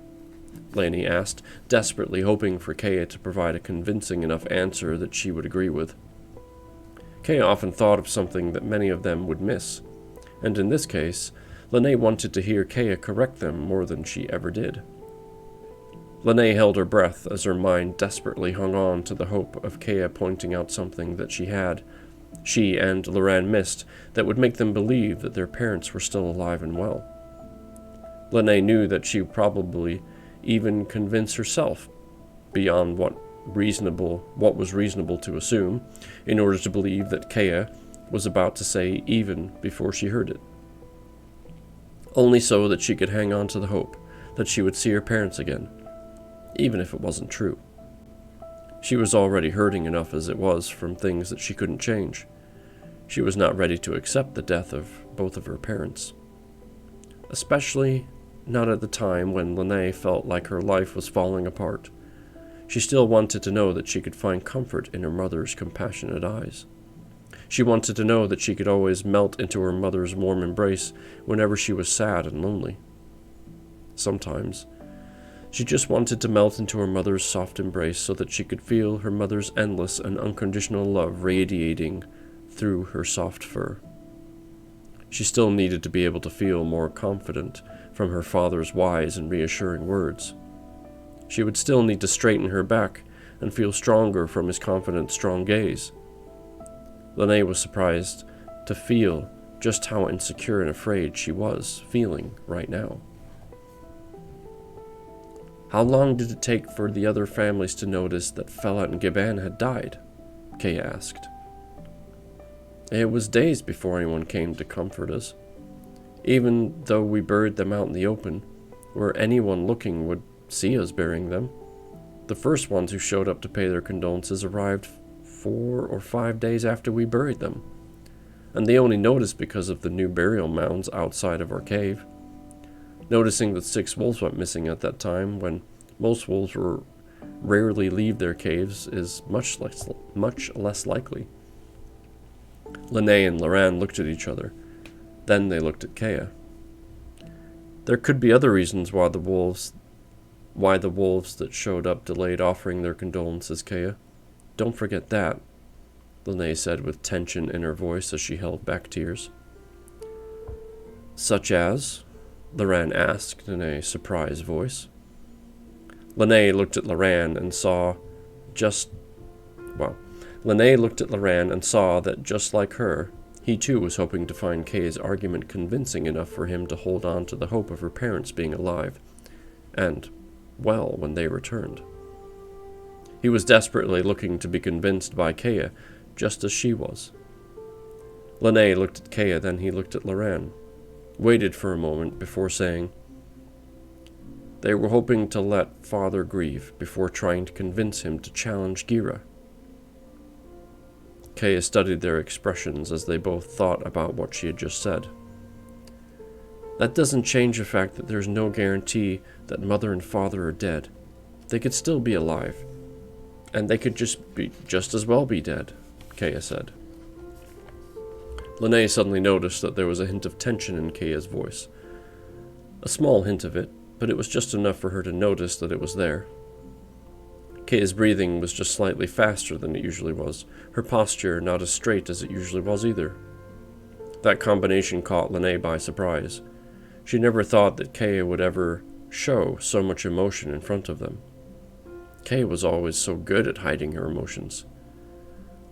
Lainey asked, desperately hoping for Kea to provide a convincing enough answer that she would agree with. Kea often thought of something that many of them would miss, and in this case, Lene wanted to hear Kea correct them more than she ever did. Lene held her breath as her mind desperately hung on to the hope of Kea pointing out something that she had, she and Loran missed that would make them believe that their parents were still alive and well. Lene knew that she would probably even convince herself beyond what was reasonable to assume, in order to believe that Kea was about to say even before she heard it. Only so that she could hang on to the hope that she would see her parents again, even if it wasn't true. She was already hurting enough as it was from things that she couldn't change. She was not ready to accept the death of both of her parents. Especially not at the time when Lene felt like her life was falling apart. She still wanted to know that she could find comfort in her mother's compassionate eyes. She wanted to know that she could always melt into her mother's warm embrace whenever she was sad and lonely. Sometimes, she just wanted to melt into her mother's soft embrace so that she could feel her mother's endless and unconditional love radiating through her soft fur. She still needed to be able to feel more confident from her father's wise and reassuring words. She would still need to straighten her back and feel stronger from his confident, strong gaze. Lene was surprised to feel just how insecure and afraid she was feeling right now. How long did it take for the other families to notice that Fela and Giban had died? Kea asked. It was days before anyone came to comfort us. Even though we buried them out in the open, where anyone looking would see us burying them. The first ones who showed up to pay their condolences arrived 4 or 5 days after we buried them, and they only noticed because of the new burial mounds outside of our cave. Noticing that 6 wolves went missing at that time, when most wolves rarely leave their caves, is much less likely. Lene and Loran looked at each other. Then they looked at Kea. There could be other reasons why the wolves that showed up delayed offering their condolences, Kea. Don't forget that, Lene said with tension in her voice as she held back tears. Such as? Loran asked in a surprised voice. Lene looked at Loran and saw that just like her, he too was hoping to find Kea's argument convincing enough for him to hold on to the hope of her parents being alive, and well when they returned. He was desperately looking to be convinced by Kea, just as she was. Lene looked at Kea, then he looked at Loran, waited for a moment before saying, they were hoping to let Father grieve before trying to convince him to challenge Gira. Kea studied their expressions as they both thought about what she had just said. That doesn't change the fact that there's no guarantee that Mother and Father are dead. They could still be alive. And they could just as well be dead, Kea said. Lene suddenly noticed that there was a hint of tension in Kea's voice. A small hint of it, but it was just enough for her to notice that it was there. Kea's breathing was just slightly faster than it usually was, her posture not as straight as it usually was either. That combination caught Lene by surprise. She never thought that Kea would ever show so much emotion in front of them. Kea was always so good at hiding her emotions.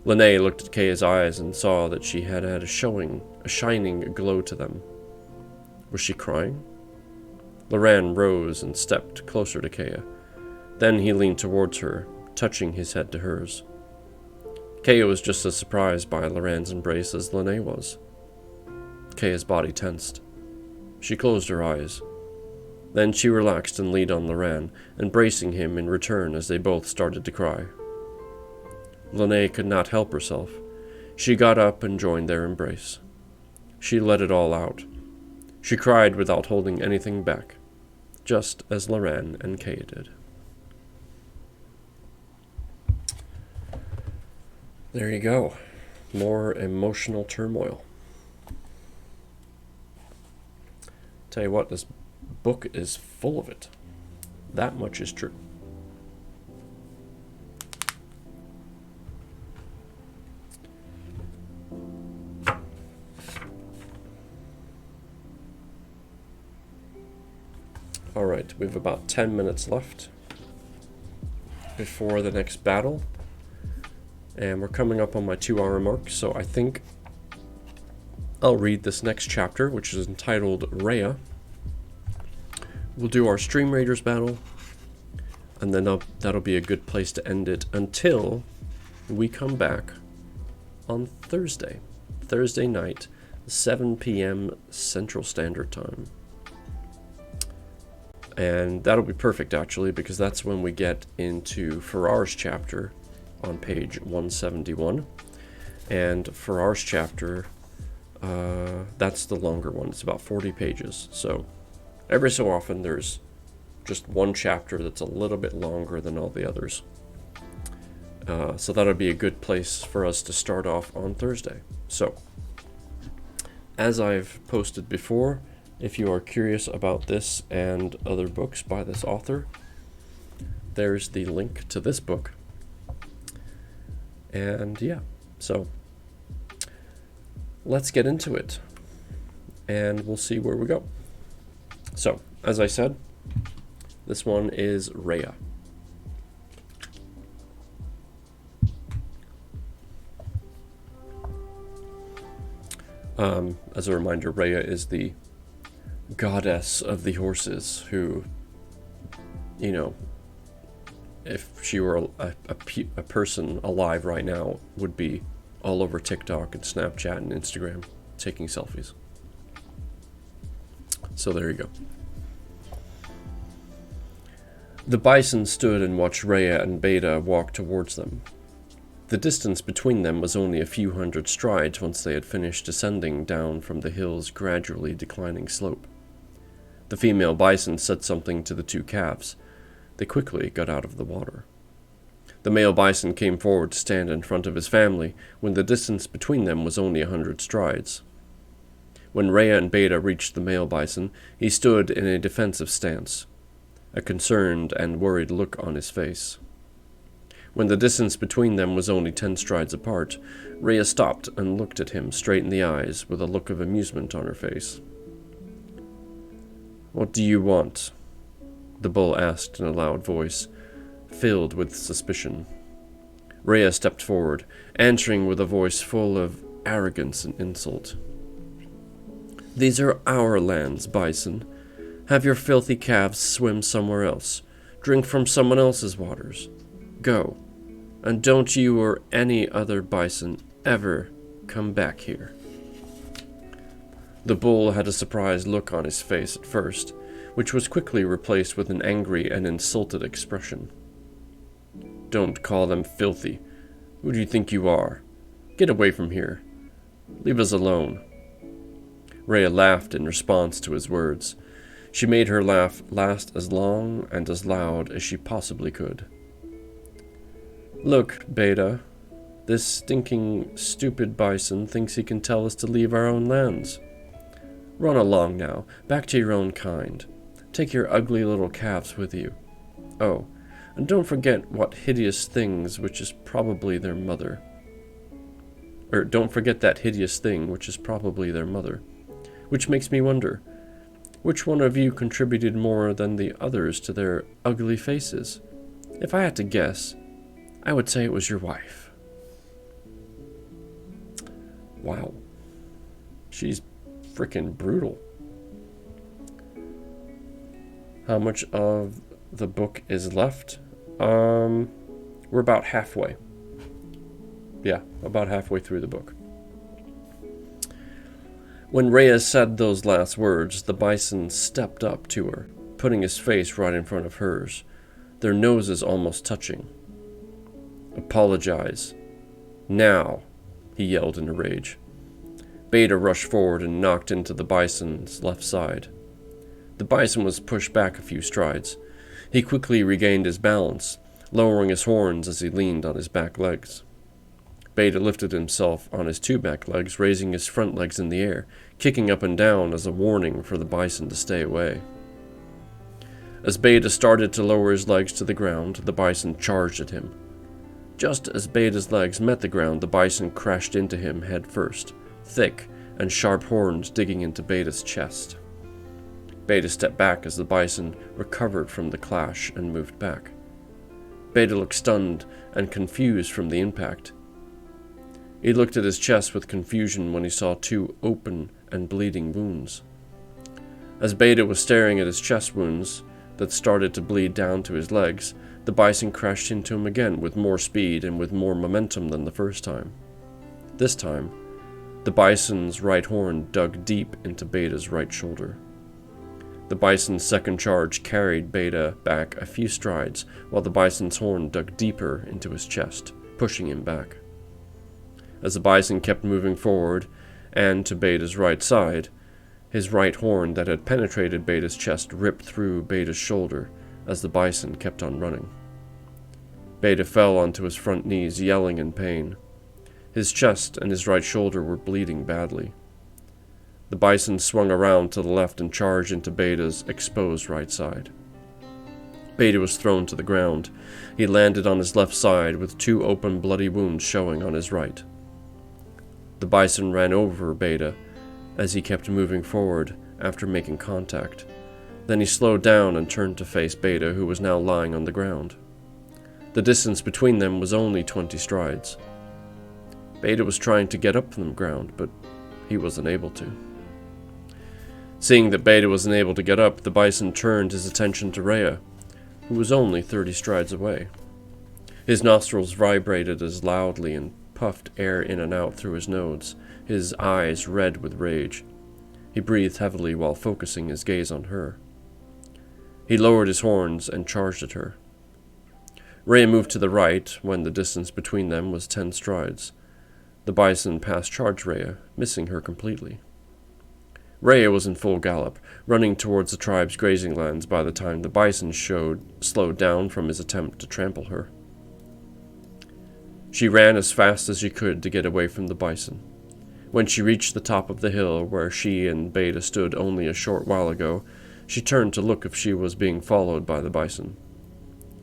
Lene looked at Kea's eyes and saw that she had a shining glow to them. Was she crying? Loran rose and stepped closer to Kea. Then he leaned towards her, touching his head to hers. Kea was just as surprised by Loran's embrace as Lene was. Kea's body tensed. She closed her eyes. Then she relaxed and leaned on Loran, embracing him in return as they both started to cry. Lene could not help herself. She got up and joined their embrace. She let it all out. She cried without holding anything back, just as Loran and Kea did. There you go. More emotional turmoil. Tell you what, this book is full of it. That much is true. Alright, we have about 10 minutes left before the next battle. And we're coming up on my 2-hour mark, so I think I'll read this next chapter, which is entitled Rhea. We'll do our Stream Raiders battle, and then that'll be a good place to end it until we come back on Thursday night, 7 p.m. Central Standard Time. And that'll be perfect, actually, because that's when we get into Farrar's chapter on page 171. And Farrar's chapter, that's the longer one. It's about 40 pages. So every so often there's just one chapter that's a little bit longer than all the others. So that'll be a good place for us to start off on Thursday. So, as I've posted before, if you are curious about this and other books by this author, there's the link to this book. And yeah, so let's get into it, and we'll see where we go. So, as I said, this one is Rhea. As a reminder, Rhea is the goddess of the horses who, you know, if she were a person alive right now, would be all over TikTok and Snapchat and Instagram taking selfies. So there you go. The bison stood and watched Rhea and Beta walk towards them. The distance between them was only a few hundred strides once they had finished descending down from the hill's gradually declining slope. The female bison said something to the two calves. They quickly got out of the water. The male bison came forward to stand in front of his family when the distance between them was only 100 strides. When Rhea and Beta reached the male bison, he stood in a defensive stance, a concerned and worried look on his face. When the distance between them was only 10 strides apart, Rhea stopped and looked at him straight in the eyes with a look of amusement on her face. "What do you want?" the bull asked in a loud voice, filled with suspicion. Rhea stepped forward, answering with a voice full of arrogance and insult. "These are our lands, bison. Have your filthy calves swim somewhere else. Drink from someone else's waters. Go, and don't you or any other bison ever come back here." The bull had a surprised look on his face at first, which was quickly replaced with an angry and insulted expression. "Don't call them filthy. Who do you think you are? Get away from here. Leave us alone." Rhea laughed in response to his words. She made her laugh last as long and as loud as she possibly could. "Look, Beta, this stinking, stupid bison thinks he can tell us to leave our own lands. Run along now, back to your own kind. Take your ugly little calves with you. Oh, and don't forget what hideous things which is probably their mother. Don't forget that hideous thing which is probably their mother. Which makes me wonder, which one of you contributed more than the others to their ugly faces? If I had to guess, I would say it was your wife." Wow. She's frickin' brutal. How much of the book is left? We're about halfway. Yeah, about halfway through the book. When Rhea said those last words, the bison stepped up to her, putting his face right in front of hers, their noses almost touching. "Apologize. Now," he yelled in a rage. Beta rushed forward and knocked into the bison's left side. The bison was pushed back a few strides. He quickly regained his balance, lowering his horns as he leaned on his back legs. Beta lifted himself on his two back legs, raising his front legs in the air, kicking up and down as a warning for the bison to stay away. As Beta started to lower his legs to the ground, the bison charged at him. Just as Beta's legs met the ground, the bison crashed into him head first, thick and sharp horns digging into Beta's chest. Beta stepped back as the bison recovered from the clash and moved back. Beta looked stunned and confused from the impact. He looked at his chest with confusion when he saw 2 open and bleeding wounds. As Beta was staring at his chest wounds that started to bleed down to his legs, the bison crashed into him again with more speed and with more momentum than the first time. This time, the bison's right horn dug deep into Beta's right shoulder. The bison's second charge carried Beta back a few strides, while the bison's horn dug deeper into his chest, pushing him back. As the bison kept moving forward, and to Beta's right side, his right horn that had penetrated Beta's chest ripped through Beta's shoulder as the bison kept on running. Beta fell onto his front knees, yelling in pain. His chest and his right shoulder were bleeding badly. The bison swung around to the left and charged into Beta's exposed right side. Beta was thrown to the ground. He landed on his left side with 2 open bloody wounds showing on his right. The bison ran over Beta as he kept moving forward after making contact. Then he slowed down and turned to face Beta, who was now lying on the ground. The distance between them was only 20 strides. Beta was trying to get up from the ground, but he wasn't able to. Seeing that Beta wasn't able to get up, the bison turned his attention to Rhea, who was only 30 strides away. His nostrils vibrated as loudly and puffed air in and out through his nose, his eyes red with rage. He breathed heavily while focusing his gaze on her. He lowered his horns and charged at her. Rhea moved to the right when the distance between them was 10 strides. The bison passed charged Rhea, missing her completely. Rhea was in full gallop, running towards the tribe's grazing lands by the time the bison slowed down from his attempt to trample her. She ran as fast as she could to get away from the bison. When she reached the top of the hill where she and Beta stood only a short while ago, she turned to look if she was being followed by the bison.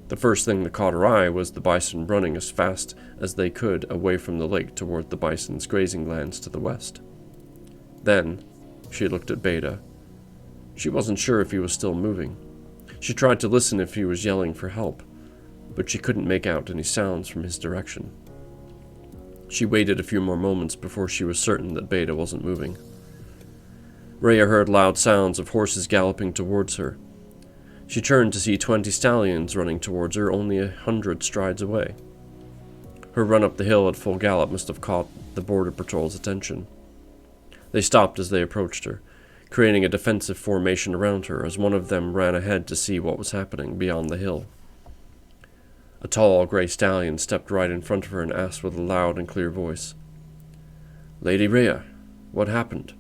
The first thing that caught her eye was the bison running as fast as they could away from the lake toward the bison's grazing lands to the west. Then, she looked at Beta. She wasn't sure if he was still moving. She tried to listen if he was yelling for help, but she couldn't make out any sounds from his direction. She waited a few more moments before she was certain that Beta wasn't moving. Rhea heard loud sounds of horses galloping towards her. She turned to see 20 stallions running towards her only 100 strides away. Her run up the hill at full gallop must have caught the border patrol's attention. They stopped as they approached her, creating a defensive formation around her as one of them ran ahead to see what was happening beyond the hill. A tall gray stallion stepped right in front of her and asked with a loud and clear voice, "Lady Rhea, what happened?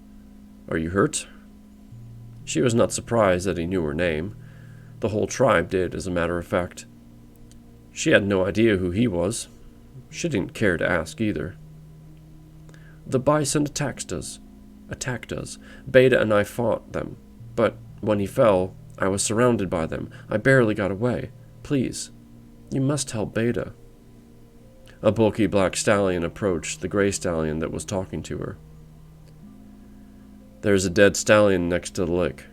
Are you hurt?" She was not surprised that he knew her name. The whole tribe did, as a matter of fact. She had no idea who he was. She didn't care to ask either. "The bison attacked us. Beta and I fought them, but when he fell, I was surrounded by them. I barely got away. Please, you must help Beta." A bulky black stallion approached the gray stallion that was talking to her. "There's a dead stallion next to the lake.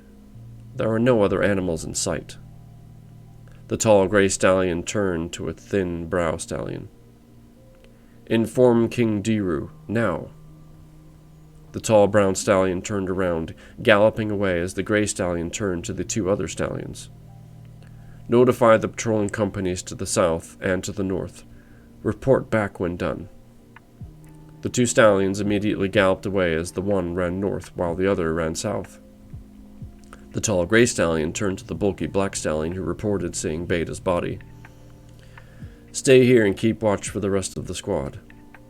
There are no other animals in sight." The tall gray stallion turned to a thin brow stallion. "Inform King Diru, now." The tall brown stallion turned around, galloping away as the gray stallion turned to the 2 other stallions. "Notify the patrolling companies to the south and to the north. Report back when done." The 2 stallions immediately galloped away as the one ran north while the other ran south. The tall gray stallion turned to the bulky black stallion who reported seeing Beta's body. "Stay here and keep watch for the rest of the squad.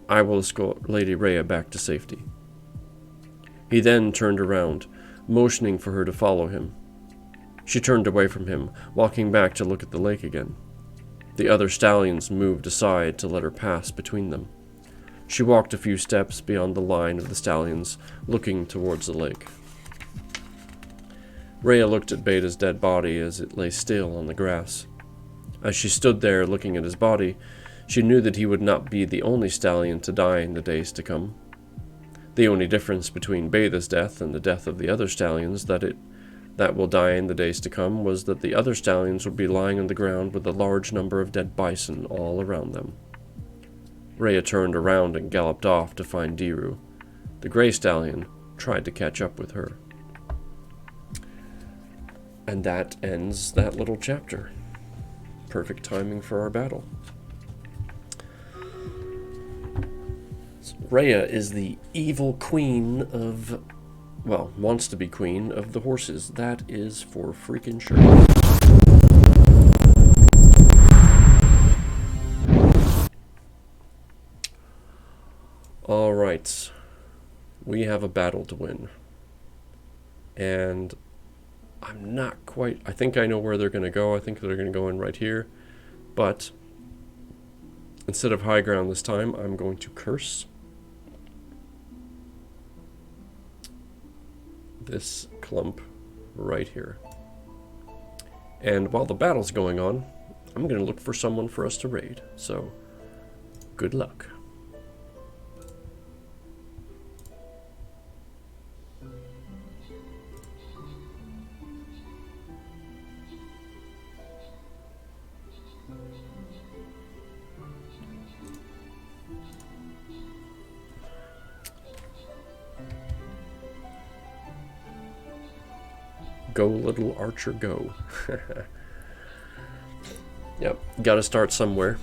I will escort Lady Rhea back to safety." He then turned around, motioning for her to follow him. She turned away from him, walking back to look at the lake again. The other stallions moved aside to let her pass between them. She walked a few steps beyond the line of the stallions, looking towards the lake. Rhea looked at Beta's dead body as it lay still on the grass. As she stood there looking at his body, she knew that he would not be the only stallion to die in the days to come. The only difference between Beta's death and the death of the other stallions that will die in the days to come was that the other stallions would be lying on the ground with a large number of dead bison all around them. Rhea turned around and galloped off to find Diru. The Grey Stallion tried to catch up with her. And that ends that little chapter. Perfect timing for our battle. So Rhea is the evil queen of, well, wants to be queen of the horses. That is for freaking sure. Alright. We have a battle to win. And I'm not quite... I think I know where they're going to go. I think they're going to go in right here. But instead of high ground this time, I'm going to curse this clump right here. And while the battle's going on, I'm going to look for someone for us to raid. So, good luck. Go, little archer, go. Yep, gotta start somewhere.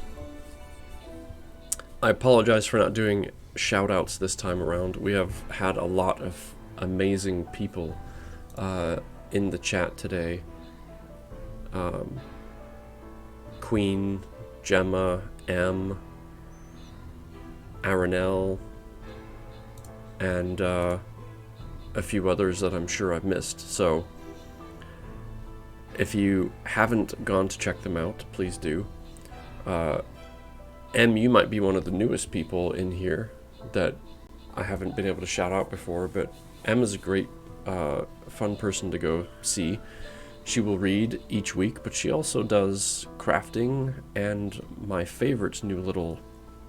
I apologize for not doing shout-outs this time around. We have had a lot of amazing people in the chat today. Queen, Gemma, M, Aranel, and a few others that I'm sure I've missed. So if you haven't gone to check them out, please do. M, you might be one of the newest people in here that I haven't been able to shout out before, but M is a great, fun person to go see. She will read each week, but she also does crafting, and my favorite new little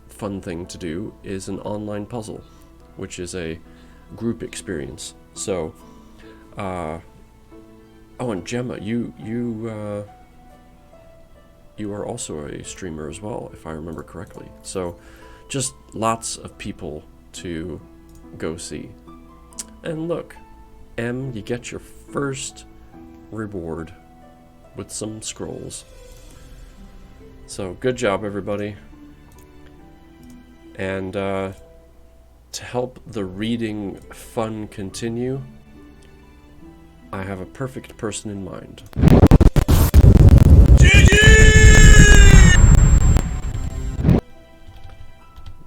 fun thing to do is an online puzzle, which is a group experience. So, oh, and Gemma, you are also a streamer as well, if I remember correctly. So, just lots of people to go see. And look, M, you get your first reward with some scrolls. So, good job, everybody. And to help the reading fun continue, I have a perfect person in mind.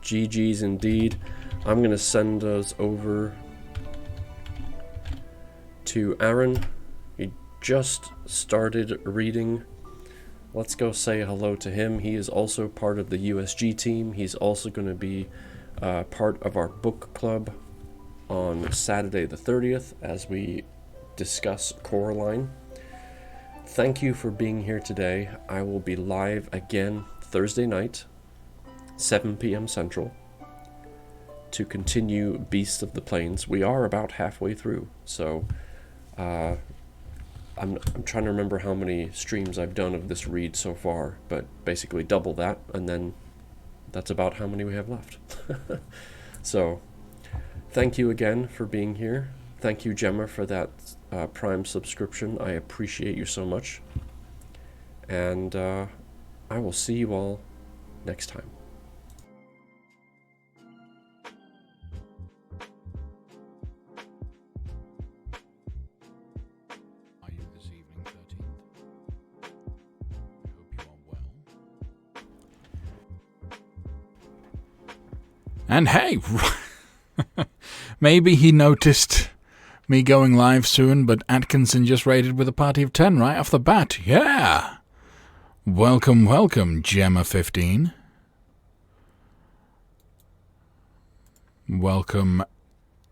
GG's indeed. I'm gonna send us over to Aaron. He just started reading. Let's go say hello to him. He is also part of the USG team. He's also going to be part of our book club on Saturday the 30th as we discuss Coraline. Thank you for being here today. I will be live again Thursday night, 7 p.m. Central, to continue Beasts of the Plains. We are about halfway through, so I'm trying to remember how many streams I've done of this read so far, but basically double that, and then that's about how many we have left. So, thank you again for being here. Thank you, Gemma, for that Prime subscription. I appreciate you so much. And I will see you all next time. And hey, maybe he noticed me going live soon, but Atkinson just raided with a party of 10 right off the bat. Yeah! Welcome, welcome, Gemma15. Welcome,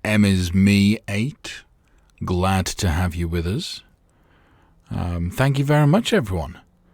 Emmisme8. Glad to have you with us. Thank you very much, everyone.